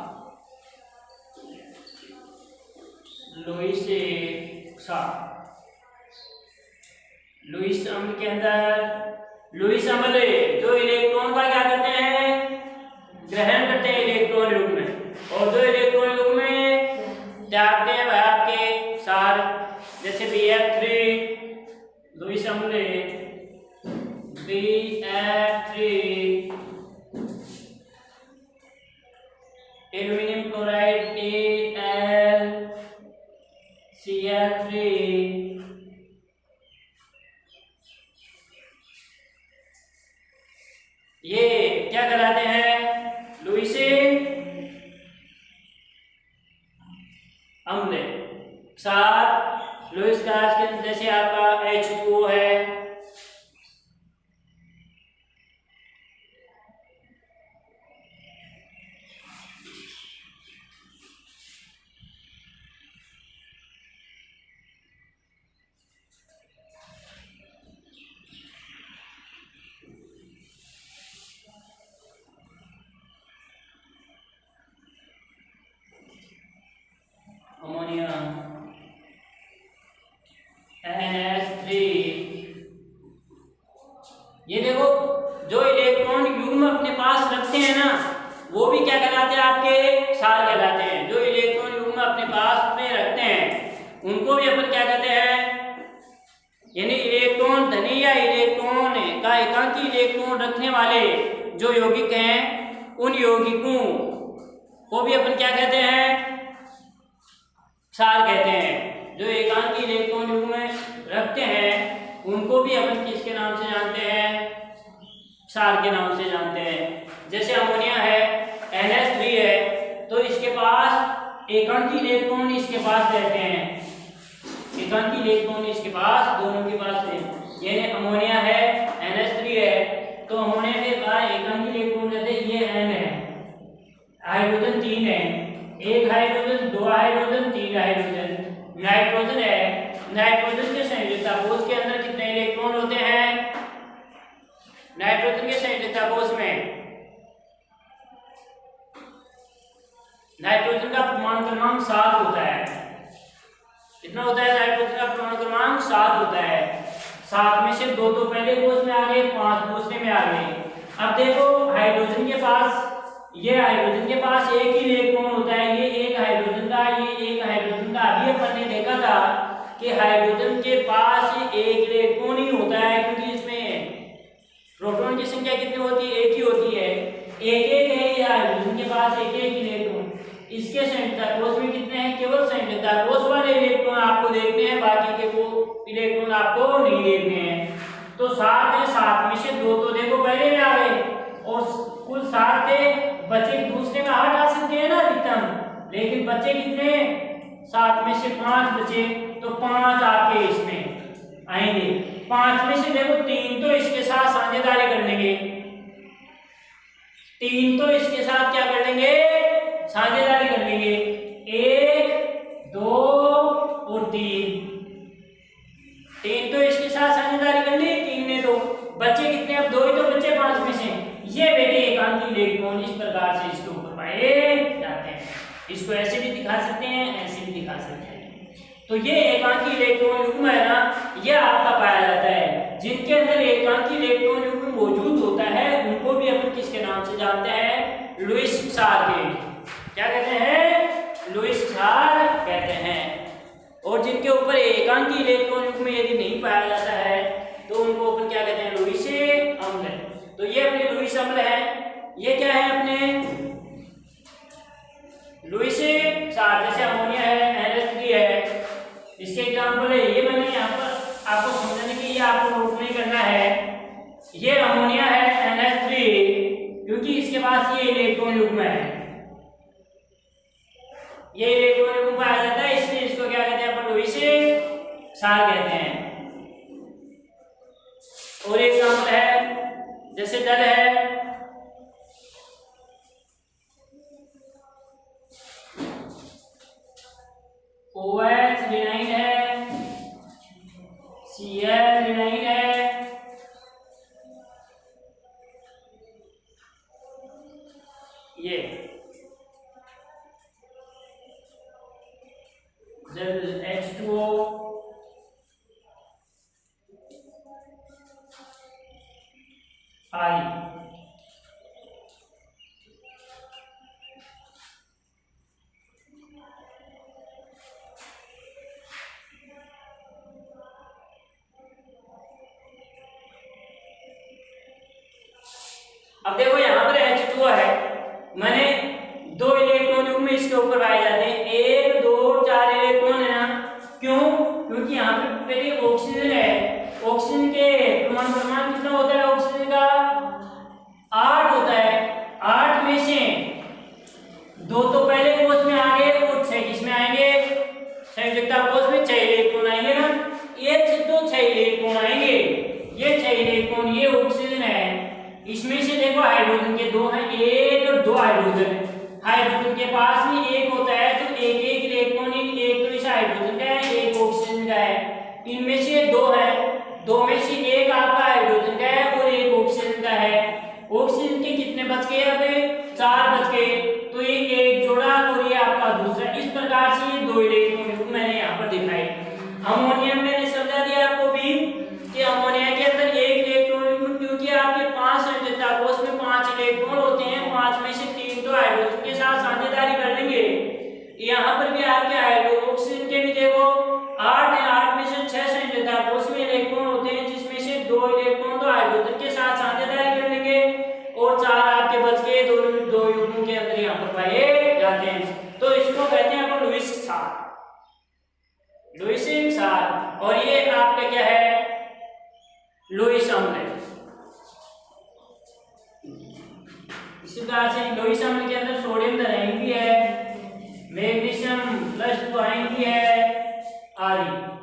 लुईस अम्ल के अंदर लुईस अम्ल जो इलेक्ट्रॉन का क्या करते हैं, ग्रहण करते हैं इलेक्ट्रॉन युग्म में, और जो इलेक्ट्रॉन युग्म में त्यागते हैं वह आपके जैसे BF3 लुईस अम्ल BF3 एल्यूमिनियम क्लोराइड AlCl3 ये क्या कहलाते हैं? लुईस अम्ल। साथ लुईस गैस के जैसे आपका H2O है, अमोनिया NH3। ये देखो जो इलेक्ट्रॉन युग्म अपने पास रखते हैं ना, वो भी क्या कहलाते हैं? आपके क्षार कहलाते हैं। जो इलेक्ट्रॉन युग्म अपने पास में रखते हैं उनको भी अपन क्या कहते हैं? यानी इलेक्ट्रॉन धनी या इलेक्ट्रॉन का एकांकी इलेक्ट्रॉन रखने वाले जो यौगिक हैं, उन यौगिकों को भी अपन क्या कहते हैं? क्षार कहते हैं। जो एकांकी इलेक्ट्रॉन युग्म रखते हैं उनको भी अपन किसके नाम से जानते हैं? क्षार के नाम से जानते हैं। जैसे अमोनिया है, NH3 है, तो इसके पास एकांकी इलेक्ट्रॉन इसके पास रहते हैं, एकांकी इलेक्ट्रॉन इसके पास, दोनों के पास है। यानी अमोनिया है, NH3 है, तो अमोनिया के पास एकांकी इलेक्ट्रॉन रहते हैं, ये N है, हाइड्रोजन 3 है, एक हाइड्रोजन, दो हाइड्रोजन, तीन हाइड्रोजन। नाइट्रोजन है, नाइट्रोजन के संयोजकता कोष के अंदर कितने इलेक्ट्रॉन होते हैं? नाइट्रोजन के संयोजकता कोष में नाइट्रोजन का परमाणु क्रमांक 7 होता है। कितना होता है? नाइट्रोजन का परमाणु क्रमांक 7 होता है। 7 में से 2 तो पहले कोष में आ गए, 5 दूसरे में आ गए। अब देखो हाइड्रोजन के पास, ये हाइड्रोजन के पास एक ही इलेक्ट्रॉन होता है, ये एक हाइड्रोजन का, ये एक हाइड्रोजन का। अभी अपन ने देखा था कि हाइड्रोजन के पास एक इलेक्ट्रॉन ही होता है, क्योंकि इसमें प्रोटॉन की संख्या कितनी होती है? एक ही होती है। एक एक है ये हाइड्रोजन के पास एक एक इलेक्ट्रॉन। इसके संयोजकता कोष में कितने हैं? केवल संयोजकता कोष वाले इलेक्ट्रॉन आपको देखने हैं, बाकी के वो इलेक्ट्रॉन आपको नहीं देखने हैं। तो 7 है, 7 में से 2 तो देखो पहले में आ गए, और कुल 7 थे, बचे दूसरे में 8 आ सकते हैं ना अधिकतम, लेकिन बचे कितने? 7 में से 5 बचे, तो 5 आपके इसमें आएंगे। 5 में से देखो 3 तो इसके साथ साझेदारी कर लेंगे, 3 तो इसके साथ क्या कर लेंगे? साझेदारी कर लेंगे। 1, 2 और 3, 3 तो इसके साथ साझेदारी कर ली, 3 ने। तो बचे कितने? अब 2 ही तो बचे 5 में से। ये बेटे एकांकी इलेक्ट्रॉन इस प्रकार से इसके ऊपर पाए जाते हैं। इसको ऐसे भी दिखा सकते हैं, ऐसे भी दिखा सकते हैं। तो ये एकांकी इलेक्ट्रॉन युग्म है ना, ये आपका पाया जाता है। जिनके अंदर एकांकी इलेक्ट्रॉन युग्म मौजूद होता है उनको भी अपन किसके नाम से जानते हैं? लुईस क्षार के। क्या कहते हैं? लुईस क्षार कहते हैं। और जिनके ऊपर एकांकी इलेक्ट्रॉन युग्म यदि नहीं पाया जाता है तो उनको अपन क्या कहते हैं? लुईस अम्ल। तो ये अपने लुईस अम्ल है। ये क्या है? अपने लुईस क्षार। जैसे अमोनिया है, NH3 है, इसके एग्जाम्पल है। ये मैंने यहाँ पर आपको समझने के लिए आपको नोट नहीं करना है। ये अमोनिया है, NH3, क्योंकि इसके पास ये इलेक्ट्रॉन युग्म है, ये इलेक्ट्रॉन युग्म पाया जाता है, इसलिए इसको क्या कहते हैं? अपन लुईस क्षार कहते हैं। और एक एग्जाम्पल है, जैसे जल है, OH विनाइन है, Cl विनाइन है, ये जल H2O, I। अब देखो यहाँ पर H2 है, मैंने 2 इलेक्ट्रॉन युग्म इसके ऊपर पाए जाते हैं, 1 2 4 इलेक्ट्रॉन है ना। क्यों? क्योंकि यहाँ पे पहले ऑक्सीजन है, ऑक्सीजन के परमाणु क्रमांक कितना होता है? ऑक्सीजन का 8 होता है। 8 में से 2 तो पहले कोष में आ गए और 6 किसमें आएंगे? संयुक्ता कोष में 6 इलेक्ट्रॉन आएंगे ना। ये तो 6 इलेक्ट्रॉन आएंगे, ये 6 इलेक्ट्रॉन, ये ऑक्सीजन है। इसमें से देखो हाइड्रोजन के 2 हैं, 1 और 2 हाइड्रोजन है। हाइड्रोजन के पास में 1 होता है तो एक इलेक्ट्रॉन, एक तो इस हाइड्रोजन का है, एक ऑक्सीजन का है। इनमें से 2 है, 2 में से 1 आपका हाइड्रोजन का है और 1 ऑक्सीजन का है। ऑक्सीजन के कितने बच गए? अब 4 बच गए, तो ये 1 जोड़ा और ये आपका दूसरा। इस प्रकार से ये 2 इलेक्ट्रॉन मैंने यहाँ पर दिखाई। अमोनिया मैंने समझा दिया आपको भी कि अमोनिया के अंदर 1 इलेक्ट्रॉन, क्योंकि आपके 5 संयोजकता कोष में 5 इलेक्ट्रॉन होते हैं, 5 में से 3 तो हाइड्रोजन के साथ साझेदारी कर लेंगे। यहाँ पर भी आपके ऑक्सीजन के भी देखो 8 है, 8 में से 6 संयोजकता कोष में इलेक्ट्रॉन होते हैं, जिसमें से 2 इलेक्ट्रॉन तो हाइड्रोजन के साथ साझेदारी कर लेंगे और 4 आपके बच गए, 2 युग्मों के अंदर यहाँ पर पाए जाते हैं। तो इसको कहते हैं अपन लुईस क्षार, लुईसिन क्षार। और ये आपका क्या है? लुईस अम्ल। इसी प्रकार से लुईस अम्ल के अंदर सोडियम आयन भी है, मैग्नीशियम +2 आयन भी है आदि।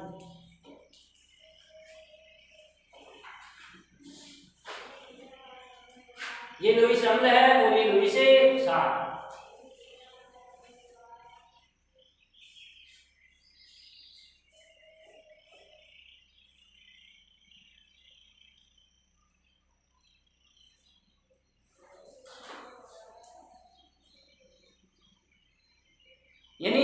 ये लुईस अम्ल है और ये लुईस क्षार। यानी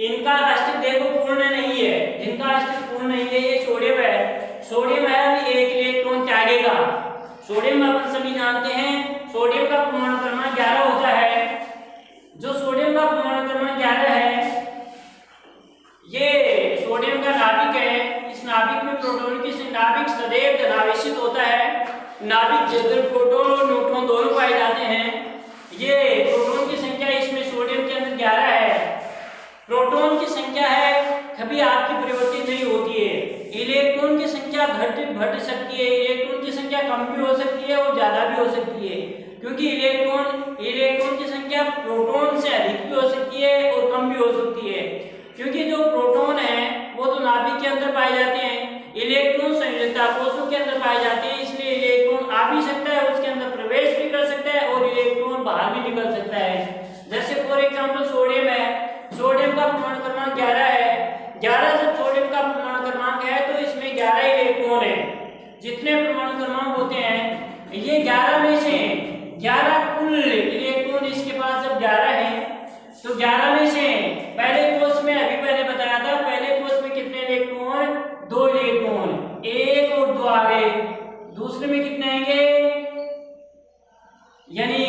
इनका अष्टक देखो पूर्ण नहीं है, जिनका अष्टक पूर्ण नहीं है, ये सोडियम है, सोडियम है अभी 1 इलेक्ट्रॉन त्यागेगा। सोडियम अपन सभी जानते हैं, सोडियम का परमाणु क्रमांक 11 होता है। जो सोडियम का परमाणु क्रमांक 11 है, ये सोडियम का नाभिक है। इस नाभिक में प्रोटॉन की नाभिक सदैव धनावेशित होता है। नाभिक जिधर प्रोटॉन और न्यूट्रॉन दोनों पाए जाते हैं। ये प्रोटॉन की संख्या इसमें सोडियम के अंदर 11 है। प्रोटॉन की संख्या है कभी आपकी परिवर्तित नहीं होती है। इलेक्ट्रॉन की संख्या घट सकती है, इलेक्ट्रॉन की संख्या कम भी हो सकती है और ज्यादा भी हो सकती है, क्योंकि इलेक्ट्रॉन की संख्या प्रोटॉन से अधिक भी हो सकती है और कम भी हो सकती है। क्योंकि जो प्रोटॉन है वो तो नाभिक के अंदर पाए जाते हैं, इलेक्ट्रॉन संयोजकता कोषों के अंदर पाए जाते हैं, इसलिए इलेक्ट्रॉन आ भी सकता है, उसके अंदर प्रवेश भी कर सकता है और इलेक्ट्रॉन बाहर भी निकल सकता है। जैसे फॉर एग्जांपल सोडियम है, सोडियम का परमाणु क्रमांक 11 है। 11 जब सोडियम का परमाणु क्रमांक है तो इसमें 11 इलेक्ट्रॉन है। जितने परमाणु क्रमांक होते हैं, ये 11 में से 11 कुल इलेक्ट्रॉन इसके पास जब 11 है तो 11 में से पहले कोष में अभी मैंने बताया था, पहले कोष में कितने इलेक्ट्रॉन? 2 इलेक्ट्रॉन, 1 और 2 आ गए। दूसरे में कितने आएंगे? यानी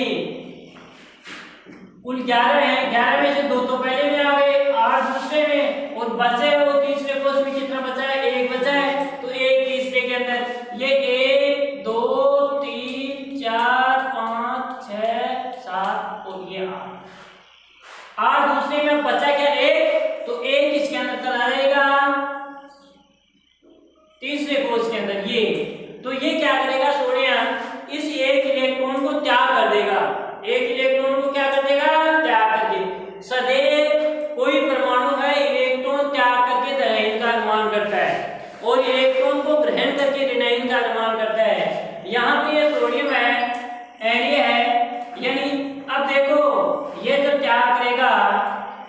कुल 11 है, 11 में से 2 तो पहले में आ गए, 8 दूसरे में और बचे वो तीसरे कोष में कितना बचा है? 1 बचा है, तो 1 तीसरे के अंदर ये 1 2 3 4 5 6 7 और ये 8 दूसरे में बचा क्या? 1, तो 1 किसके अंदर चला जाएगा? तीसरे कोष के अंदर। ये तो ये क्या करेगा? सोडियम इस 1 इलेक्ट्रॉन को त्याग कर देगा, 1 इलेक्ट्रॉन को क्या कर देगा? त्याग करके। सदैव कोई परमाणु है इलेक्ट्रॉन त्याग करके धनायन का निर्माण करता है और इलेक्ट्रॉन को ग्रहण करके ऋणायन का निर्माण करता है। यहाँ पे ये सोडियम है, ये है, यानी अब देखो ये जब त्याग करेगा,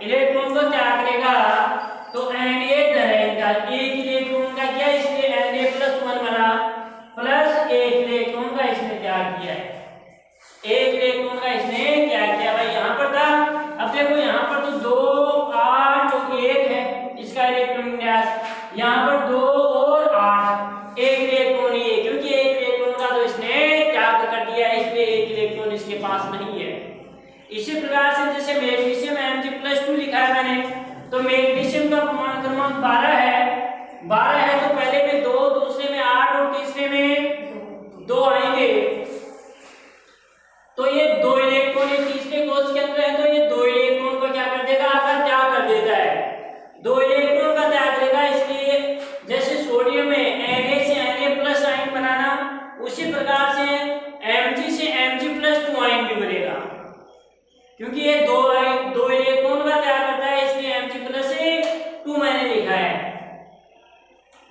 इलेक्ट्रॉन को त्याग करेगा तो Na धनायन का 1 इलेक्ट्रॉन का क्या, इसलिए Na+1 बना, प्लस 1 इलेक्ट्रॉन का इसने त्याग किया है, 1 इलेक्ट्रॉन का इसने त्याग किया। भाई यहाँ पर था, अब देखो यहाँ पर तो 2 8 और 1 है इसका इलेक्ट्रॉन विन्यास, यहाँ पर 2 और 8, 1 इलेक्ट्रॉन ही है, क्योंकि 1 इलेक्ट्रॉन का तो इसने त्याग कर दिया है, इसलिए 1 इलेक्ट्रॉन इसके पास नहीं है। इसी प्रकार से जैसे मैग्नीशियम Mg+2 लिखा है मैंने, तो मैग्नीशियम का परमाणु क्रमांक 12 है, 12 है तो पहले में 2, दूसरे में 8 और तीसरे में 2 आएंगे।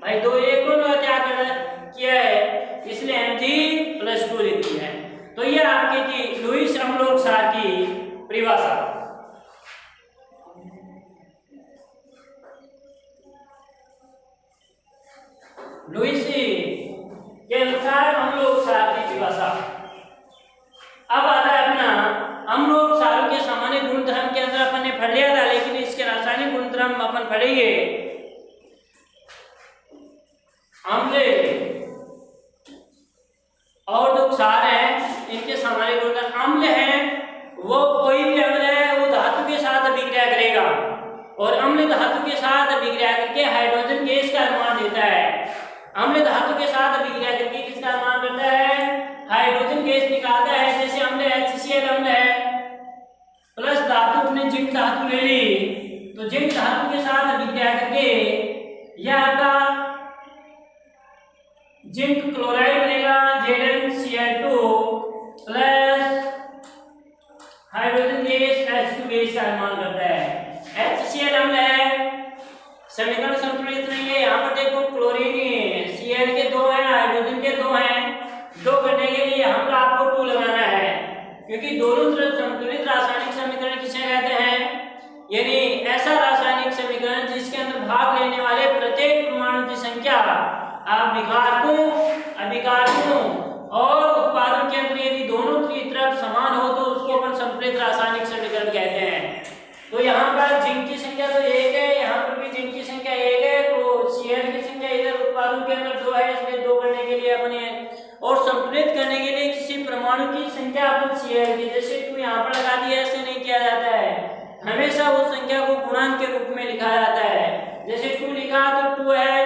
भाई 2 1 को क्या किया है, इसलिए Mg+2 लिख दिया है। तो ये आपकी थी लुईस अम्लों क्षार की परिभाषा। लुईस के अनुसार अम्लों क्षार की परिभाषा। अब आता है अपना अम्लों क्षारों के सामान्य गुणधर्म के अंदर अपन ने पढ़ लिया था, लेकिन इसके रासायनिक गुणधर्म अपन पढ़ेंगे। अम्ल और जो क्षार है इनके सामान्य गुणधर्म। अम्ल है वो कोई भी अम्ल है वो धातु के साथ अभिक्रिया करेगा, और अम्ल धातु के साथ अभिक्रिया करके हाइड्रोजन गैस का निर्माण देता है। अम्ल धातु के साथ अभिक्रिया करके किसका निर्माण करता है, हाइड्रोजन गैस निकालता है। जैसे अम्ल HCl अम्ल है प्लस धातु अपने जिंक धातु ले ली, तो जिंक धातु के साथ अभिक्रिया करके यह आपका जिंक क्लोराइड बनेगा, ZnCl2 plus hydrogen gas H2 gas का निर्माण करता है। HCl अम्ल है, समीकरण संतुलित नहीं है। यहाँ पर देखो क्लोरीन Cl के 2 हैं, हाइड्रोजन के 2 हैं। 2 करने के लिए हम आपको 2 लगाना है, क्योंकि दोनों तरफ संतुलित रासायनिक समीकरण किसे कहते हैं, यानी ऐसा रासायनिक समीकरण जिसके अंदर भाग लेने वाले प्रत्येक परमाणु की संख्या अभिकारकों और उत्पादन के अंदर यदि दोनों की तरफ समान हो तो उसको अपन संतुलित रासायनिक समीकरण कहते हैं। तो यहाँ पर जिंक की संख्या तो 1 है, यहाँ पर भी जिंक की संख्या 1 है, तो Cl की संख्या इधर उत्पादों के अंदर 2 है, इसलिए 2 करने के लिए अपने और संतुलित करने के लिए किसी परमाणु की संख्या अपन Cl की जैसे 2 यहाँ पर लगा दिया, ऐसे नहीं किया जाता है। हमेशा उस संख्या को गुणांक के रूप में लिखा जाता है। जैसे 2 लिखा तो 2 है,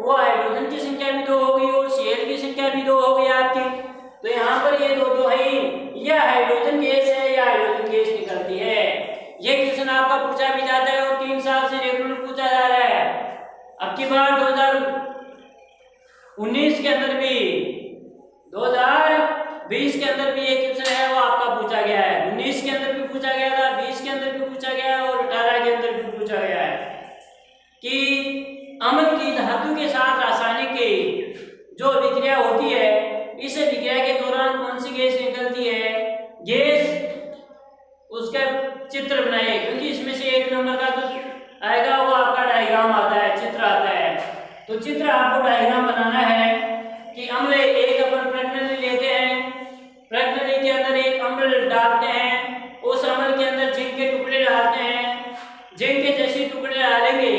वो हाइड्रोजन की संख्या भी 2 हो गई और Cl की संख्या भी 2 हो गई आपकी। तो यहाँ पर ये 2 है, यह हाइड्रोजन गैस है, या हाइड्रोजन गैस निकलती है। ये क्वेश्चन आपका पूछा भी जाता है और 3 साल से रेगुलर पूछा जा रहा है। अब की बार 2019 के अंदर भी 2020 के अंदर भी ये क्वेश्चन है वो आपका पूछा गया है। 19 के अंदर भी पूछा गया था, 20 के अंदर भी पूछा गया है और 18 के अंदर भी पूछा गया है कि अम्ल की धातु के साथ रासायनिक जो अभिक्रिया होती है, इस अभिक्रिया के दौरान कौन सी गैस निकलती है, गैस उसका चित्र बनाइए, क्योंकि इसमें से 1 नंबर का जो आएगा वो आपका डायग्राम आता है, चित्र आता है। तो चित्र आपको डायग्राम बनाना है कि अम्ल एक अपन प्रज्ञानली लेते हैं, प्रज्ञानली के अंदर एक अम्ल डालते हैं, उस अम्ल के अंदर जिंक के टुकड़े डालते हैं, जिंक के जैसे टुकड़े डालेंगे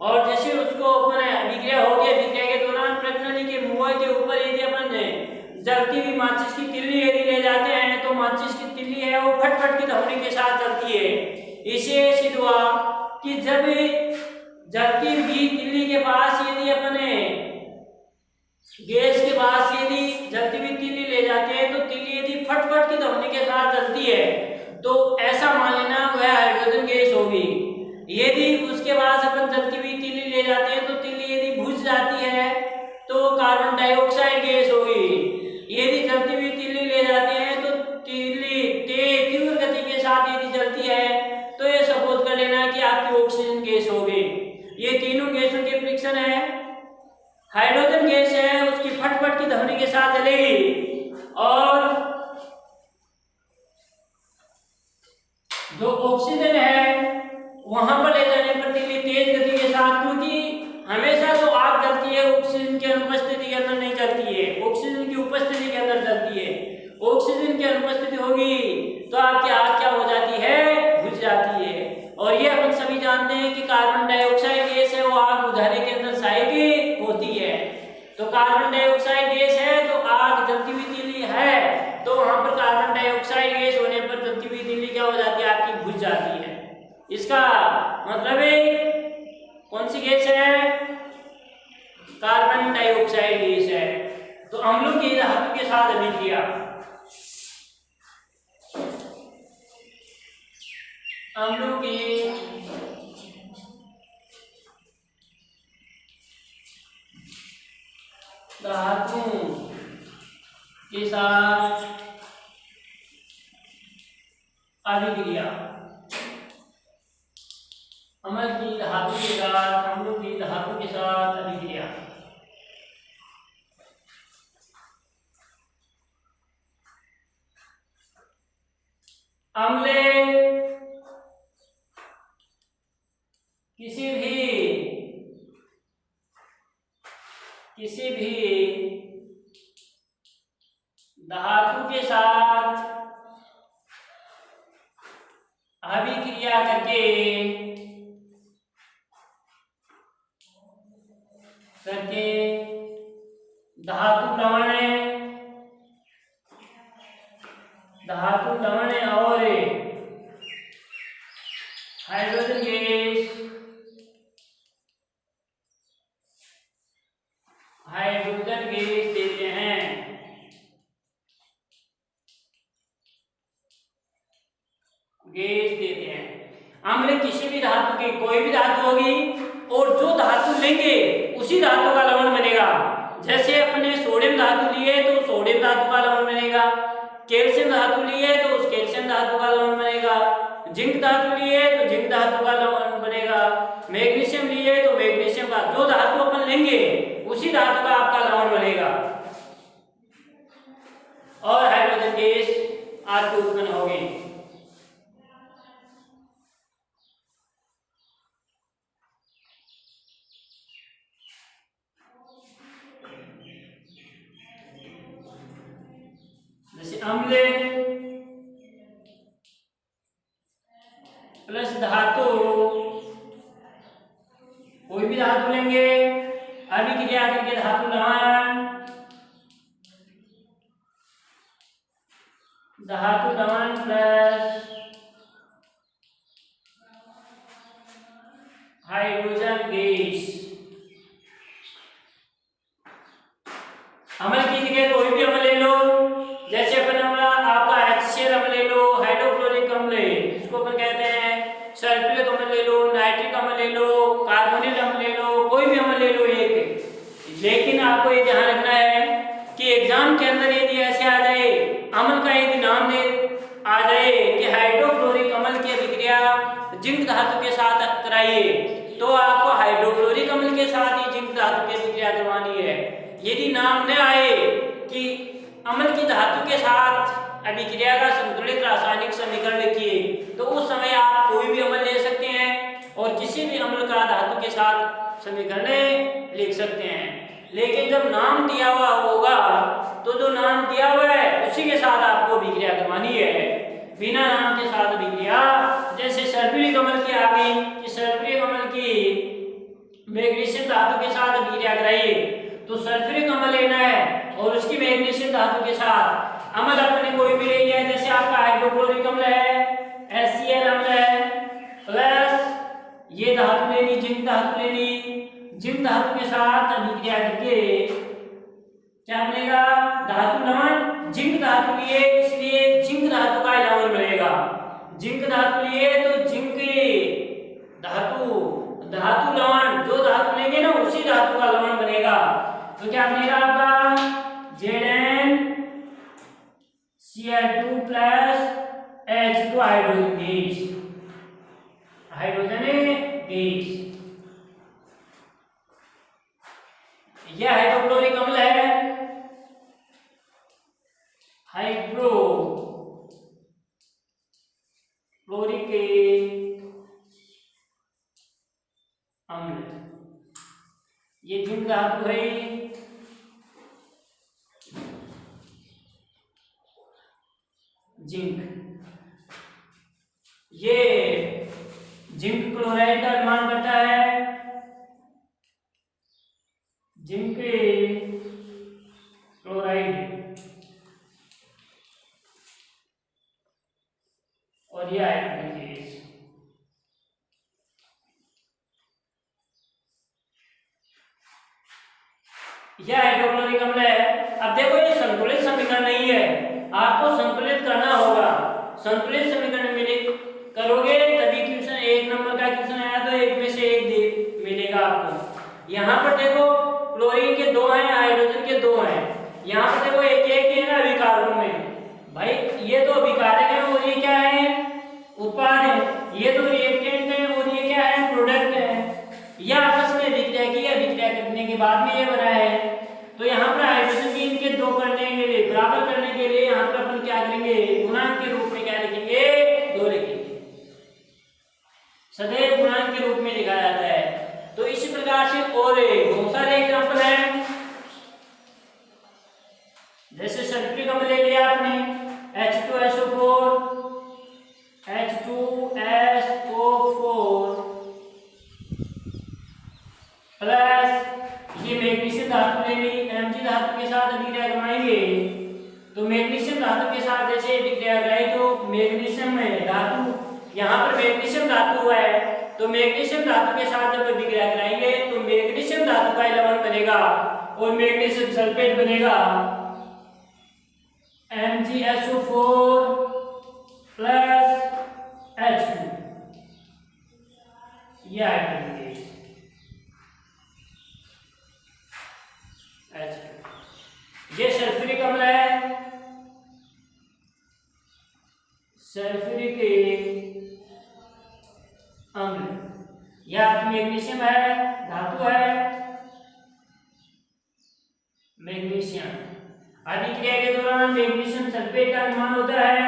और जैसे उसको अपन अभिक्रिया होगी, अभिक्रिया के दौरान प्रज्ञानली के मुंह के ऊपर यदि अपन जलती हुई माचिस की तिल्ली यदि ले जाते हैं तो माचिस की तिल्ली है वो फट की ध्वनि के साथ जलती है। इसे सिद्ध हुआ कि जब जलती हुई तिल्ली के पास यदि अपने गैस के पास यदि जलती हुई तिल्ली ले जाते हैं तो तिल्ली यदि फट की ध्वनि के साथ जलती है तो ऐसा मान लेना वह हाइड्रोजन गैस होगी। यदि उसके पास अपन जलती हुई तिल्ली ले जाते हैं तो तिल्ली यदि बुझ जाती है तो कार्बन डाइऑक्साइड गैस होगी। यदि जलती हुई तिल्ली ले जाते हैं तो तिल्ली तीव्र गति के साथ यदि जलती है तो ये सपोज कर लेना कि आपकी ऑक्सीजन गैस होगी। ये तीनों गैसों के फ्रिक्शन है। हाइड्रोजन गैस है उसकी फट की ध्वनि के साथ जलेगी और जो ऑक्सीजन है वहां पर ले जाने पर तिल्ली तेज गति के साथ, क्योंकि हमेशा जो आग जलती है ऑक्सीजन की अनुपस्थिति के अंदर नहीं जलती है, ऑक्सीजन की उपस्थिति के अंदर जलती है। ऑक्सीजन की अनुपस्थिति होगी तो आपकी आग क्या हो जाती है, बुझ जाती है। और ये अपन सभी जानते हैं कि कार्बन डाइऑक्साइड गैस है वो आग बुझाने के अंदर सहायक होती है। तो कार्बन डाइऑक्साइड गैस है तो आग जलती हुई तिल्ली है तो वहां पर कार्बन डाइऑक्साइड गैस होने पर जलती हुई तिल्ली क्या हो जाती है, आपकी बुझ जाती है। इसका मतलब है कौन सी गैस है, कार्बन डाइऑक्साइड गैस है। तो अम्लों की धातु के साथ अभिक्रिया, अम्लों की धातु के साथ अभिक्रिया, अम्ल की धातु के साथ, अम्लों की धातु के साथ अभिक्रिया। अम्ल किसी भी धातु के साथ अभिक्रिया करके धातु लवण और हाइड्रोजन गैस देते हैं। अम्ल किसी भी धातु की, कोई भी धातु होगी और जो धातु लेंगे उसी धातु का लवण बनेगा। जैसे अपने सोडियम धातु लिए तो सोडियम धातु का लवण बनेगा, कैल्शियम धातु लिए तो उस कैल्शियम धातु का लवण बनेगा, जिंक धातु लिए तो जिंक धातु का लवण बनेगा, मैग्नीशियम लिए तो मैग्नीशियम का, जो धातु अपन लेंगे उसी धातु का आपका लवण बनेगा और हाइड्रोजन गैस आपको उत्पन्न होगी। जैसे अम्ल प्लस धातु, कोई भी धातु लेंगे अभिक्रिया करके धातु लवण प्लस हाइड्रोजन गैस। अम्ल की जगह कोई भी अम्ल ले लो, जैसे अपन आपका HCl अम्ल ले लो, हाइड्रोक्लोरिक अम्ल इसको अपन कहते हैं, सल्फ्यूरिक अम्ल ले लो, नाइट्रिक अम्ल ले लो, कार्बोनिल अम्ल ले लो, कोई भी अम्ल ले लो एक। लेकिन आपको ये ध्यान रखना है कि एग्जाम के अंदर यदि ऐसे आ जाए, अम्ल का यदि नाम आ जाए कि हाइड्रोक्लोरिक अम्ल की अभिक्रिया जिंक धातु के साथ कराइए, तो आपको हाइड्रोक्लोरिक अम्ल के साथ ही जिंक धातु की अभिक्रिया करवानी है। यदि नाम न आए कि अम्ल की धातु के साथ अभिक्रिया का संतुलित रासायनिक समीकरण लिखिए, तो उस समय आप कोई भी अम्ल ले सकते हैं और किसी भी अम्ल का धातु के साथ समीकरण लिख सकते हैं। लेकिन जब नाम दिया हुआ होगा तो जो नाम दिया हुआ है उसी के साथ आपको अभिक्रिया करवानी है, बिना नाम के साथ अभिक्रिया। जैसे सल्फ्यूरिक अम्ल की आ गई कि सल्फ्यूरिक अम्ल की मैग्नीशियम धातु के साथ अभिक्रिया कराइए, तो सल्फ्यूरिक अम्ल लेना है और उसकी मैग्नीशियम धातु के साथ अम्ल अपने कोई भी ले लिया, जैसे आपका हाइड्रोक्लोरिक अम्ल है, HCl अम्ल है, प्लस ये धातु लेनी, जिंक धातु लेनी, जिंक धातु के साथ अभिक्रिया करके क्या बनेगा, धातु लवण। जिंक धातु लिए इसलिए जिंक धातु का लवण बनेगा, जिंक धातु लिए तो जिंक धातु लवण, जो धातु लेंगे ना उसी धातु का लवण बनेगा। तो क्या बनेगा आपका ZnCl2 plus H2 hydrogen gas, यह हाइड्रोक्लोरिक अम्ल है, हाइड्रोक्लोरिक अम्ल, ये जिंक धातु है, जिंक, ये जिंक क्लोराइड का निर्माण करता है, जिंक क्लोराइड, और यह हाइड्रोजन गैस। यह हाइड्रोक्लोरिक अम्ल है। अब देखो ये संतुलित समीकरण नहीं है, आपको संतुलित करना होगा। संतुलित समीकरण करोगे तभी क्वेश्चन, एक नंबर का क्वेश्चन आया तो एक में से एक मिलेगा आपको। यहाँ पर देखो क्लोरीन के 2 हैं, हाइड्रोजन के 2 हैं, यहाँ पर देखो एक एक ही है ना अभिकारकों में। भाई ये तो अभिकारक है और ये क्या है, उत्पाद है, ये तो रिएक्टेंट है और ये क्या है, प्रोडक्ट है। यह आपस में अभिक्रिया की, अभिक्रिया करने के बाद में ये बना है। तो यहाँ पर हाइड्रोजन की इनके 2 करने के लिए, बराबर करने के लिए यहाँ पर अपन क्या करेंगे, गुणांक के रूप में क्या लिखेंगे, ये मैग्नीशियम धातु लेंगे, Mg धातु के साथ अभिक्रिया करवाएंगे। तो मैग्नीशियम धातु के साथ जैसे अभिक्रिया कराए तो मैग्नीशियम में धातु, यहाँ पर मैग्नीशियम धातु है तो मैग्नीशियम धातु के साथ जब अभिक्रिया कराएंगे तो मैग्नीशियम धातु का लवण बनेगा और मैग्नीशियम सल्फेट बनेगा MgSO4 प्लस H2, ये हाइड्रोजन गैस H2। ये सल्फ्यूरिक अम्ल है, सल्फ्यूरिक अम्ल, यह आपकी मैग्नीशियम है, धातु है मैग्नीशियम। अभिक्रिया के दौरान मैग्नीशियम सल्फेट का निर्माण होता है।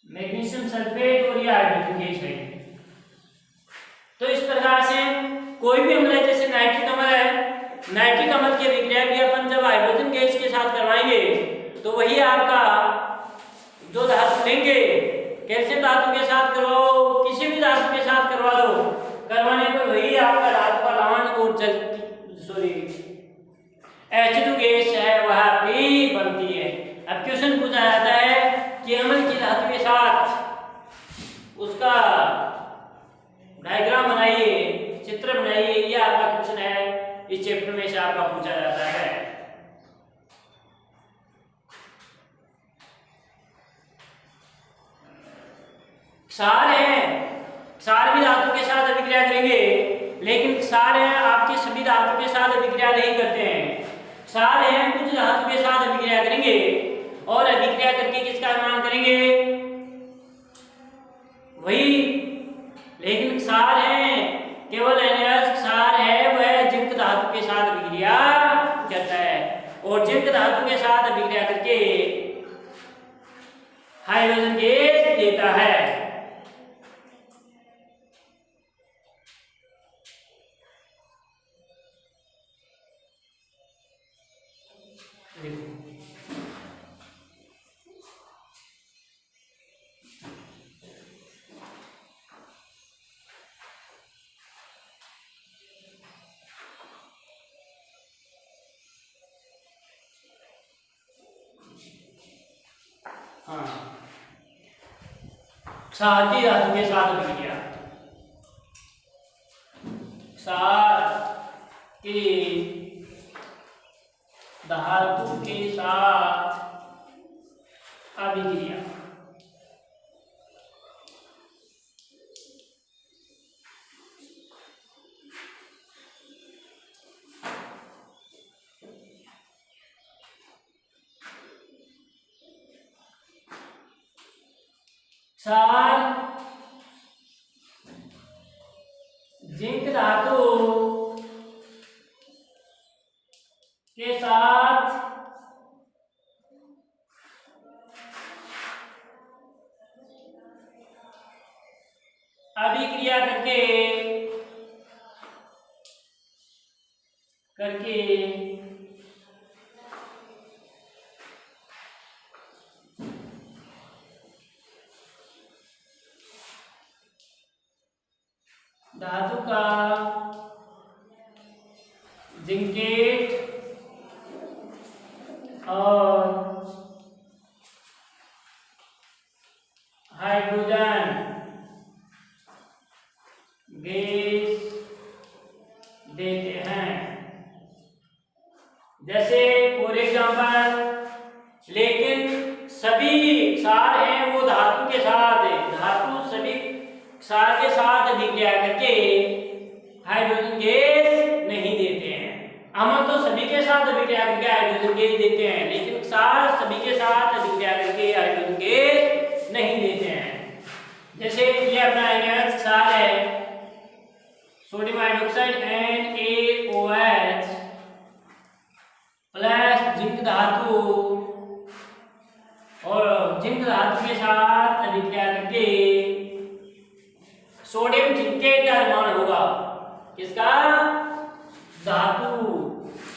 मैग्नीशियम सल्फेट और यह हाइड्रोजन गैस है। तो इस प्रकार से कोई भी अम्ल है, जैसे नाइट्रिक अम्ल है, नाइट्रिक अम्ल की अभिक्रिया भी अपन जब हाइड्रोजन गैस के साथ करवाएंगे तो वही आपका जो धातु लेंगे, कैल्शियम धातु के साथ करवाओ, किसी भी धातु के साथ करवा दो, करवाने पर वही आपका धातु का लवण और जल H2 गैस है वह भी बनती है। अब क्वेश्चन पूछा जाता है कि अम्ल की धातु के साथ उसका डायग्राम बनाइए, चित्र बनाइए, यह आपका क्वेश्चन है, इस चैप्टर में से आपका पूछा जाता है। क्षार है, क्षार भी धातु के साथ अभिक्रिया करेंगे, लेकिन क्षार है आपके सभी धातु के साथ अभिक्रिया नहीं करते हैं। क्षार है कुछ धातु के साथ अभिक्रिया करेंगे और अभिक्रिया करके किसका निर्माण करेंगे, वही। लेकिन क्षार है केवल क्षार है वह जिंक धातु के साथ अभिक्रिया करता है और जिंक धातु के साथ अभिक्रिया करके हाइड्रोजन गैस देता है। हाँ, क्षार की धातु के साथ अभिक्रिया, क्षार की धातु के साथ अभिक्रिया। क्षार जिंक धातु के साथ अभिक्रिया करके धातु का जिंकेट और हाइड्रोजन गैस देते हैं। जैसे फॉर एग्जाम्पल, लेकिन सभी क्षार हैं वो धातु के साथ, धातु सभी क्षार के साथ अभिक्रिया करके हाइड्रोजन गैस नहीं देते हैं। अम्ल तो सभी के साथ अभिक्रिया करके हाइड्रोजन गैस देते हैं, लेकिन क्षार सभी के साथ अभिक्रिया करके हाइड्रोजन गैस नहीं देते हैं। जैसे ये अपना क्षार है, sodium hydroxide NaOH plus zinc धातु, और जिंक धातु के साथ अभिक्रिया करके सोडियम जिंकेट का निर्माण होगा। किसका? धातु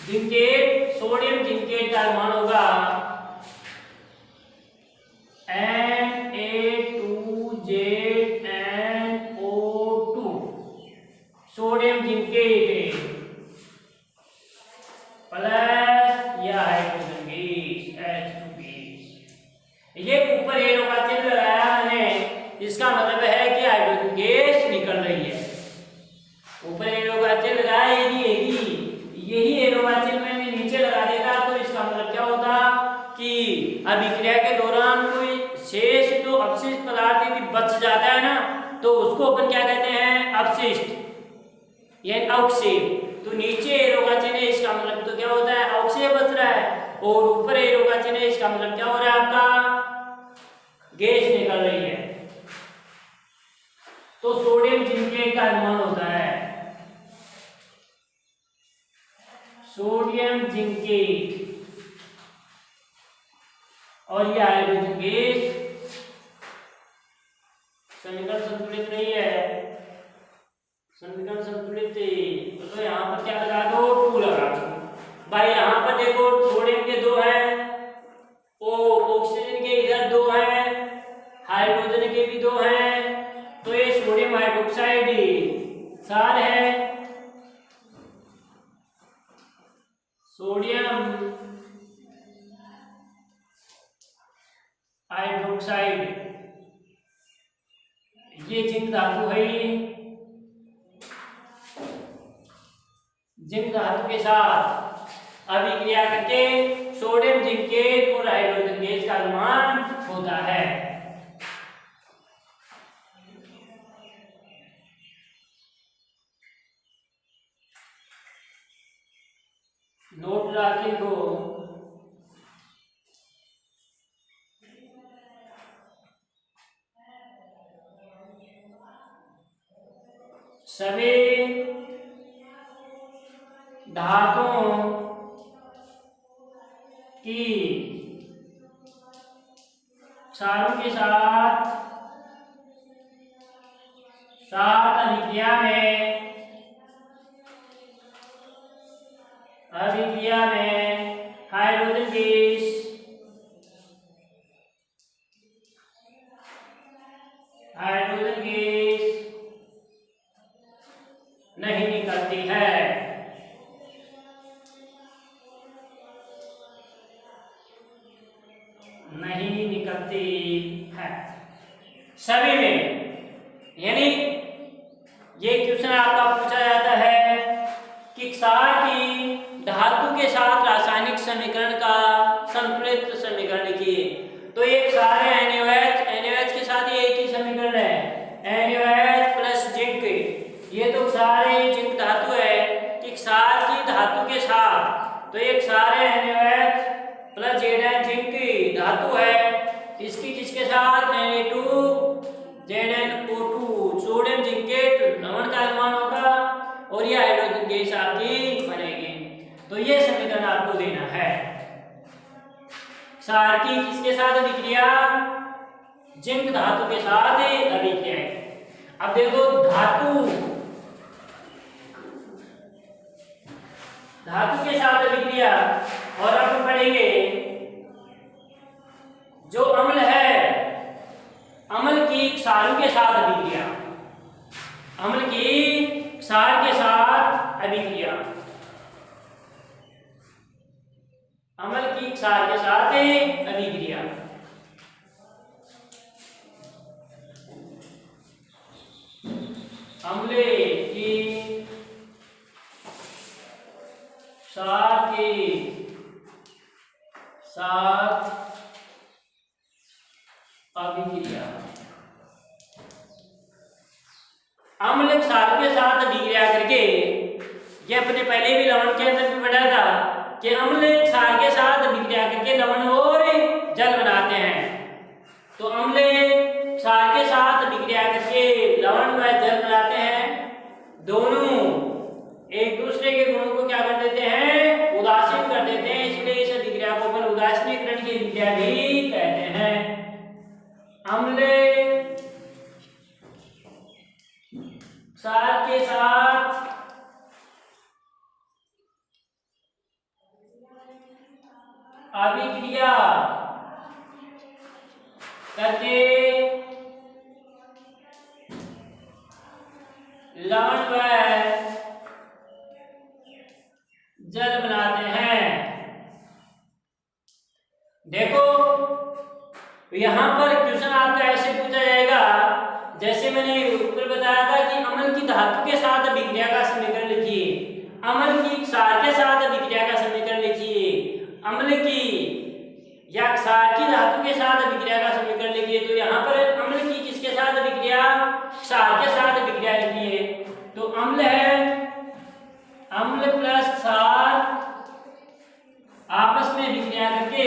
जिंकेट, सोडियम जिंकेट का निर्माण होगा। Na2 तो उसको अपन क्या कहते हैं, अपशिष्ट यानी अवक्षेप। तो नीचे एरो का चिन्ह है, इसका मतलब तो क्या होता है, अवक्षेप बच रहा है, और ऊपर एरो का चिन्ह है, इसका मतलब क्या हो रहा है, आपका गैस निकल रही है। तो सोडियम जिंकेट का अनुमान होता है सोडियम जिंकेट, और ये हाइड्रोजन गैस समीकरण संतुलित नहीं है, समीकरण संतुलित तो यहाँ पर क्या लगा दो, 2 लगा दो भाई। यहाँ पर देखो सोडियम के 2 हैं, ओ ऑक्सीजन के इधर 2 हैं, हाइड्रोजन के भी 2 हैं, तो ये सोडियम हाइड्रोक्साइड क्षार है, सोडियम हाइड्रोक्साइड, ये जिंक धातु है, जिंक धातु के साथ अभिक्रिया करके सोडियम जिंकेट और हाइड्रोजन गैस का निर्माण होता है। नोट राखी को सभी धातुओं की क्षारों के साथ अभिक्रिया में हाइड्रोजन गैस नहीं निकलती है। नहीं निकलती है सभी में, यानी ये क्वेश्चन आपका पूछा जाता है कि क्षार की धातु के साथ रासायनिक समीकरण का संतुलित समीकरण लिखिए। तो ये क्षार है NaOH, NaOH के साथ ये एक ही समीकरण है NaOH प्लस जिंक, ये तो क्षार है, जिंक धातु है कि क्षार की धातु के साथ, तो ये क्षार है NaOH प्लस Zn जिंक धातु है, इसकी किसके साथ Na2ZnO2 सोडियम जिंकेट लवण का निर्माण होगा, और ये हाइड्रोजन गैस आपकी बनेगी। तो ये समीकरण आपको देना है, क्षार की किसके साथ अभिक्रिया, जिंक धातु के साथ अभिक्रिया। अब देखो धातु के साथ अभिक्रिया, और अब पढ़ेंगे जो अम्ल है, अम्ल की क्षारों के साथ अभिक्रिया, अम्ल की क्षार के साथ अभिक्रिया, अम्ल की क्षार के साथ अभिक्रिया। अम्ल की क्षार के साथ अभिक्रिया, अम्ल क्षार के साथ अभिक्रिया करके, ये अपने पहले भी लवण के अंदर भी पढ़ा था कि अम्ल क्षार के साथ अभिक्रिया करके लवण और जल बनाते हैं। तो अम्ल क्षार के साथ अभिक्रिया करके लवण व जल बनाते हैं, दोनों एक दूसरे के गुणों को क्या कर देते हैं, उदासीन कर देते हैं, इसलिए इस अभिक्रिया को अपन उदासीनीकरण की अभिक्रिया भी कहते हैं। अम्ल क्षार के साथ अभिक्रिया करके लवण व जल बनाते हैं। देखो यहां पर क्वेश्चन आपका ऐसे पूछा जाएगा, जैसे मैंने ऊपर बताया था कि अम्ल की धातु के साथ अभिक्रिया का समीकरण लिखिए, अम्ल की क्षार के साथ अभिक्रिया का समीकरण लिखिए, अम्ल की या क्षार की धातु के साथ अभिक्रिया का समीकरण लिखिए। तो यहाँ पर अम्ल की किसके साथ अभिक्रिया, क्षार के साथ विक्रिया लिखी है, तो अम्ल है, अम्ल प्लस क्षार आपस में विक्रिया करके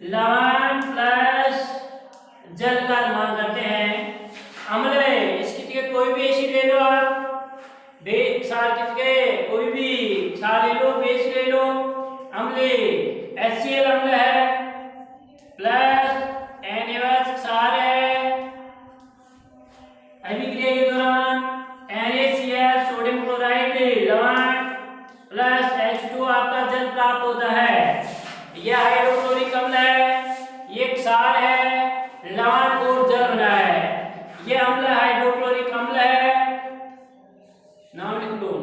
लवण प्लस जल का निर्माण करते हैं। अम्ल है, इसकी जगह कोई भी एसिड ले लो आप, क्षार की जगह कोई भी क्षार ले लो, बेस ले लो। अम्ल HCl अम्ल है प्लस NaOH क्षार है। अभिक्रिया के दौरान NaCl सोडियम क्लोराइड लवण प्लस H2 आपका जल प्राप्त होता है। यह हाइड्रोक्लोरिक अम्ल है, ये क्षार है, लवण और जल बना है। ये अम्ल हाइड्रोक्लोरिक अम्ल है, नाम लिख लो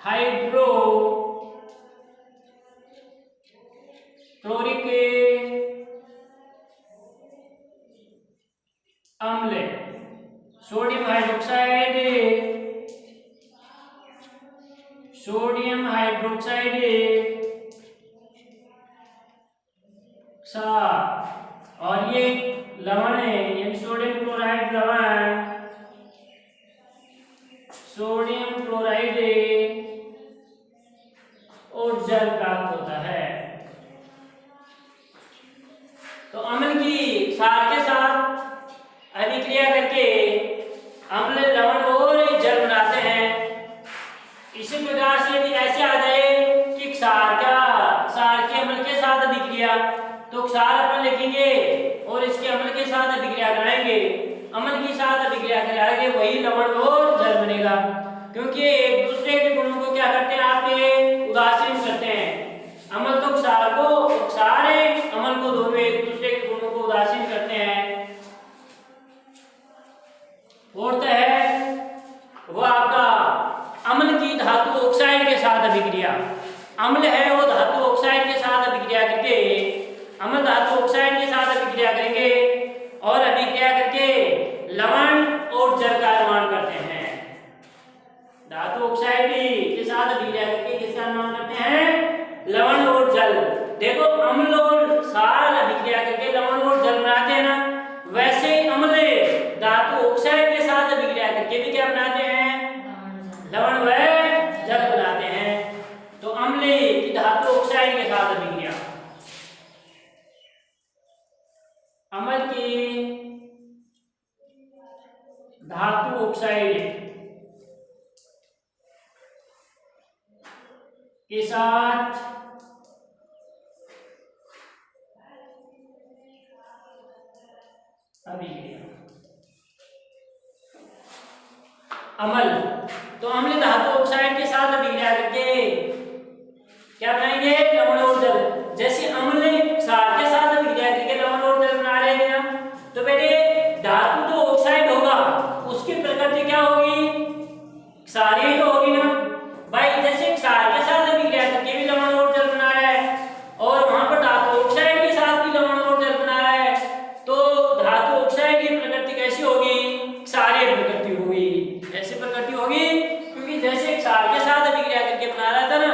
हाइड्रो क्लोरिक अम्ल। सोडियम हाइड्रोक्साइड, सोडियम हाइड्रोक्साइड क्षार, और ये लवण है, यानी सोडियम क्लोराइड लवण, सोडियम क्लोराइड और जल प्राप्त होता है। तो अम्ल की क्षार के साथ अभिक्रिया करके अम्ल लवण और जल बनाते हैं। इसी प्रकार से यदि ऐसे आ जाए कि क्षार के अम्ल के साथ अभिक्रिया, तो क्षार अपन लिखेंगे और इसके अम्ल के साथ अभिक्रिया कराएंगे, अम्ल के साथ अभिक्रिया कराएंगे, वही लवण और जल बनेगा। क्योंकि एक दूसरे के गुणों को क्या करते हैं, आपके उदासीन करते हैं। अम्ल तो क्षार को, क्षार है, अम्ल को दोनों एक दूसरे के गुणों को उदासीन करते हैं। और तो है वो आपका अम्ल की धातु ऑक्साइड के साथ अभिक्रिया, अम्ल है वो धातु ऑक्साइड के साथ अभिक्रिया करके, अम्ल धातु ऑक्साइड के साथ अभिक्रिया करेंगे और अभिक्रिया करके लवण और जल का निर्माण करते हैं। धातु ऑक्साइड के साथ अभिक्रिया करके किसका निर्माण करते हैं, लवण और जल। देखो अम्ल और क्षार अभिक्रिया करके लवण और जल बनाते हैं ना, वैसे अम्ल धातु ऑक्साइड के साथ अभिक्रिया करके भी क्या बनाते हैं, लवण व जल बनाते हैं। तो अम्ल की धातु ऑक्साइड के साथ अभिक्रिया, अम्ल की धातु ऑक्साइड के साथ अभिक्रिया। अम्ल, तो अम्ल धातु ऑक्साइड के साथ अभिक्रिया करके क्या बनाएंगे, लवण और जल। जैसे अम्ल क्षार के साथ अभिक्रिया करके लवण और जल बना रहे थे ना, तो बेटे धातु जो ऑक्साइड होगा उसकी प्रकृति क्या होगी, क्षारीय तो होगी ना भाई। जैसे क्षार के साथ अभिक्रिया करके भी लवण और जल बना रहा है और वहां पर धातु ऑक्साइड के साथ भी लवण और जल बना रहा है, तो धातु ऑक्साइड की प्रकृति कैसी होगी, क्षारीय प्रकृति होगी। ऐसी प्रकृति होगी क्योंकि जैसे क्षार के साथ अभिक्रिया करके बना रहा था ना,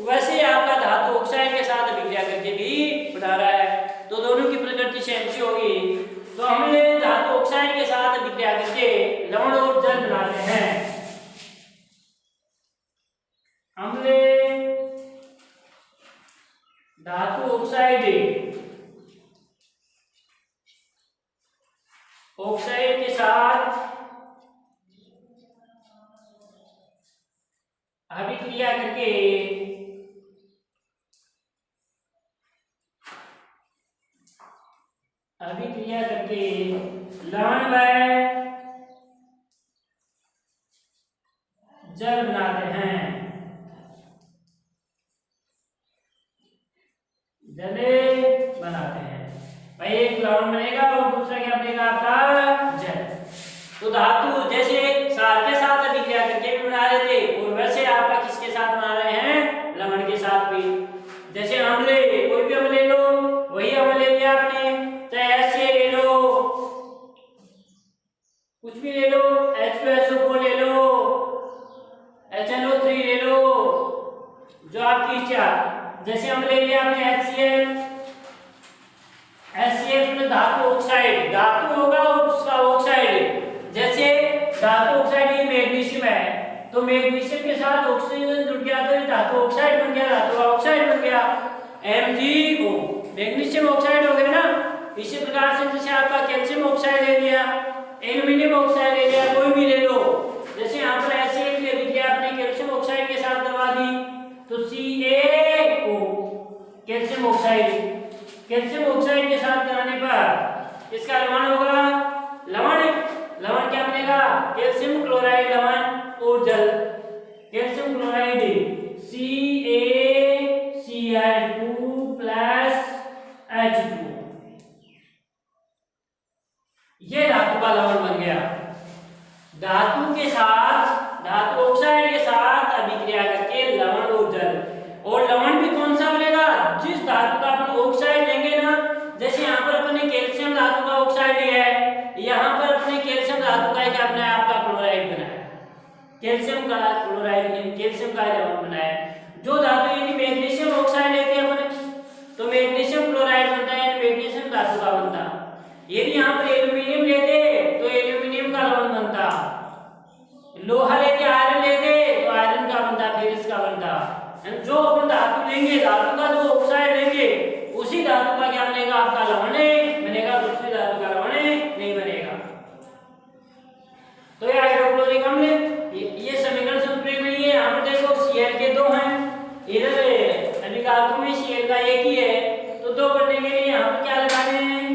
वैसे आपका धातु ऑक्साइड के साथ अभिक्रिया करके भी बना रहा है, तो दोनों की प्रकृति सेम सी होगी। तो हमने धातु ऑक्साइड के साथ अभिक्रिया करके लवण और जल बनाते हैं। हमने धातु ऑक्साइड के साथ अभिक्रिया करके लवण व जल बनाते हैं, जले बनाते हैं भाई। एक लवण बनेगा और दूसरा क्या बनेगा आपका जल। तो धातु जैसे क्षार के साथ अभिक्रिया करके भी बना रहे थे, और वैसे आपका किसके साथ बना रहे हैं, लवण के साथ भी। जैसे अम्ल, कोई भी अम्ल ले लो, वही अम्ल ले लिया आपने, चाहे ऐसे ले लो, कुछ भी ले लो, H2SO4 ले लो, HNO3 ले लो, जो आपकी इच्छा। जैसे हम ले लिया आपने HCl में धातु ऑक्साइड, धातु होगा और उसका ऑक्साइड, मैग्नीशियम के साथ ऑक्सीजन जुड़ गया तो ये धातु ऑक्साइड बन गया, धातु का ऑक्साइड बन गया MgO, मैग्नीशियम ऑक्साइड हो गया ना। इसी प्रकार से जैसे आपका कैल्शियम ऑक्साइड ले लिया, एल्यूमिनियम ऑक्साइड ले लिया, कोई भी ले लो, जैसे यहाँ पर ऐसे ले लिया आपने कैल्शियम ऑक्साइड के साथ दबा दी तो CaO calcium oxide, calcium oxide के साथ कराने पर इसका लवण होगा, लवण क्या बनेगा, कैल्शियम क्लोराइड लवण और जल, calcium chloride CaCl2 plus H2, ये धातु का लवण बन गया। धातु के साथ, धातु ऑक्साइड के साथ अभिक्रिया करके लवण और जल, और लवण भी कौन सा बनेगा, जिस धातु का अपन ऑक्साइड लेंगे ना, जैसे यहाँ पर अपने कैल्शियम धातु का ऑक्साइड लिया है, यहाँ पर अपने कैल्शियम धातु का क्या अपने आपका क्लोराइड बनाया, कैल्शियम का क्लोराइड, कैल्शियम का लवण बनाया। जो धातु यदि मैग्नीशियम ऑक्साइड लेते हैं अपन तो मैग्नीशियम क्लोराइड बनता है, मैग्नीशियम धातु का बनता। यदि यहाँ पर एल्यूमिनियम लेते तो एल्यूमिनियम का लवण बनता, लोहा लेके आयरन लेते तो आयरन का बनता, फिर इसका बनता। जो अपन धातु लेंगे, धातु का जो ऑक्साइड लेंगे उसी धातु का क्या बनेगा, आपका लवण बनेगा, दूसरी धातु का लवण नहीं बनेगा। तो ये हाइड्रोक्लोरिक अम्ल, ये समीकरण संतुलित नहीं है। यहाँ पर देखो Cl के दो हैं, इधर अभिकारकों में Cl का एक ही है, तो दो करने के लिए यहाँ पर क्या लगाने हैं,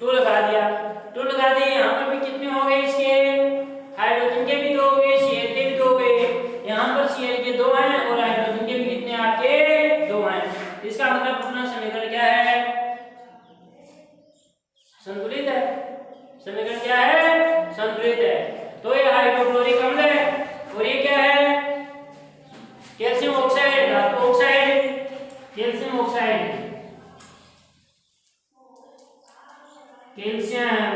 2 लगा दिया, 2 लगा दिए। यहाँ पर भी कितने हो गए इसके, हाइड्रोजन के भी 2 हो गए, Cl के भी 2 हो गए। यहाँ पर Cl के 2 हैं और हाइड्रोजन के भी कितने आपके 2 हैं। इसका मतलब अपना समीकरण क्या है, संतुलित है। समीकरण क्या है, संतुलित है। तो ये हाइड्रोक्लोरिक अम्ल है और ये क्या है, कैल्शियम ऑक्साइड, धातु oxide, calcium oxide, calcium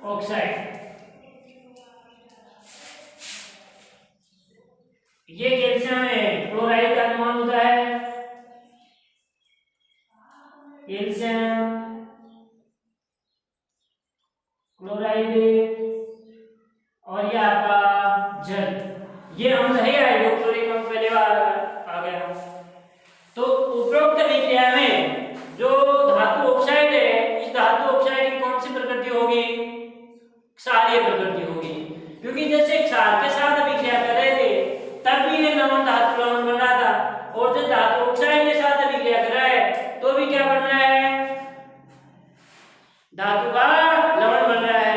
oxide. ये कैल्शियम में क्लोराइड का निर्माण होता है, कैल्शियम क्लोराइड, और ये आपका जल, ये अम्ल है हाइड्रोक्लोरिक अम्ल, पहले आ गया। तो उपरोक्त अभिक्रिया में जो धातु ऑक्साइड है, इस धातु ऑक्साइड की कौन सी प्रकृति होगी, क्षारीय प्रकृति होगी, क्योंकि जैसे क्षार के साथ अभिक्रिया कर रहे थे तब भी ये लवण धातु लवण बन रहा था, और जब धातु ऑक्साइड के साथ अभिक्रिया कर रहा है तो भी क्या बन रहा है, धातु का लवण बन रहा है।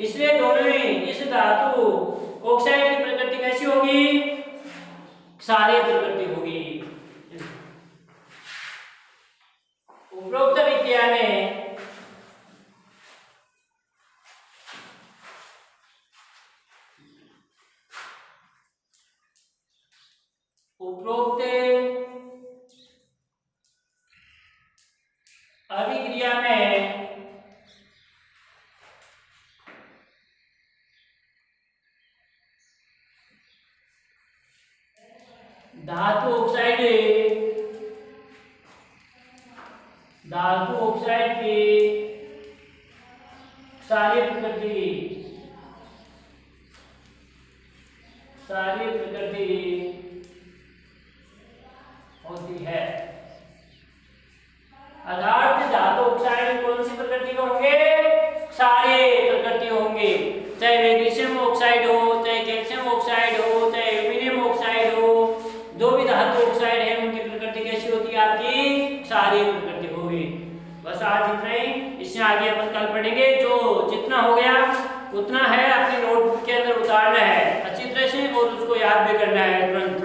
इसलिए दोनों में इस धातु ऑक्साइड की प्रकृति कैसी होगी, क्षारीय प्रकृति होगी। उपरोक्त अभिक्रिया में धातु ऑक्साइड की क्षारीय प्रकृति होती है। अर्थात धातु ऑक्साइड कौन सी प्रकृति के होंगे, क्षारीय प्रकृति होंगे। चाहे मैग्नीशियम ऑक्साइड हो, चाहे कैल्शियम ऑक्साइड हो, चाहे एल्यूमिनियम ऑक्साइड हो, जो भी धातु ऑक्साइड है उनकी प्रकृति कैसी होती है, आपकी क्षारीय प्रकृति होगी। बस आज इतना ही, इससे आगे अपन कल पढ़ेंगे। जो जितना हो गया उतना है अपनी नोटबुक के अंदर उतारना है अच्छी तरह से, और उसको याद भी करना है तुरंत।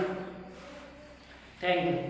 Thank you.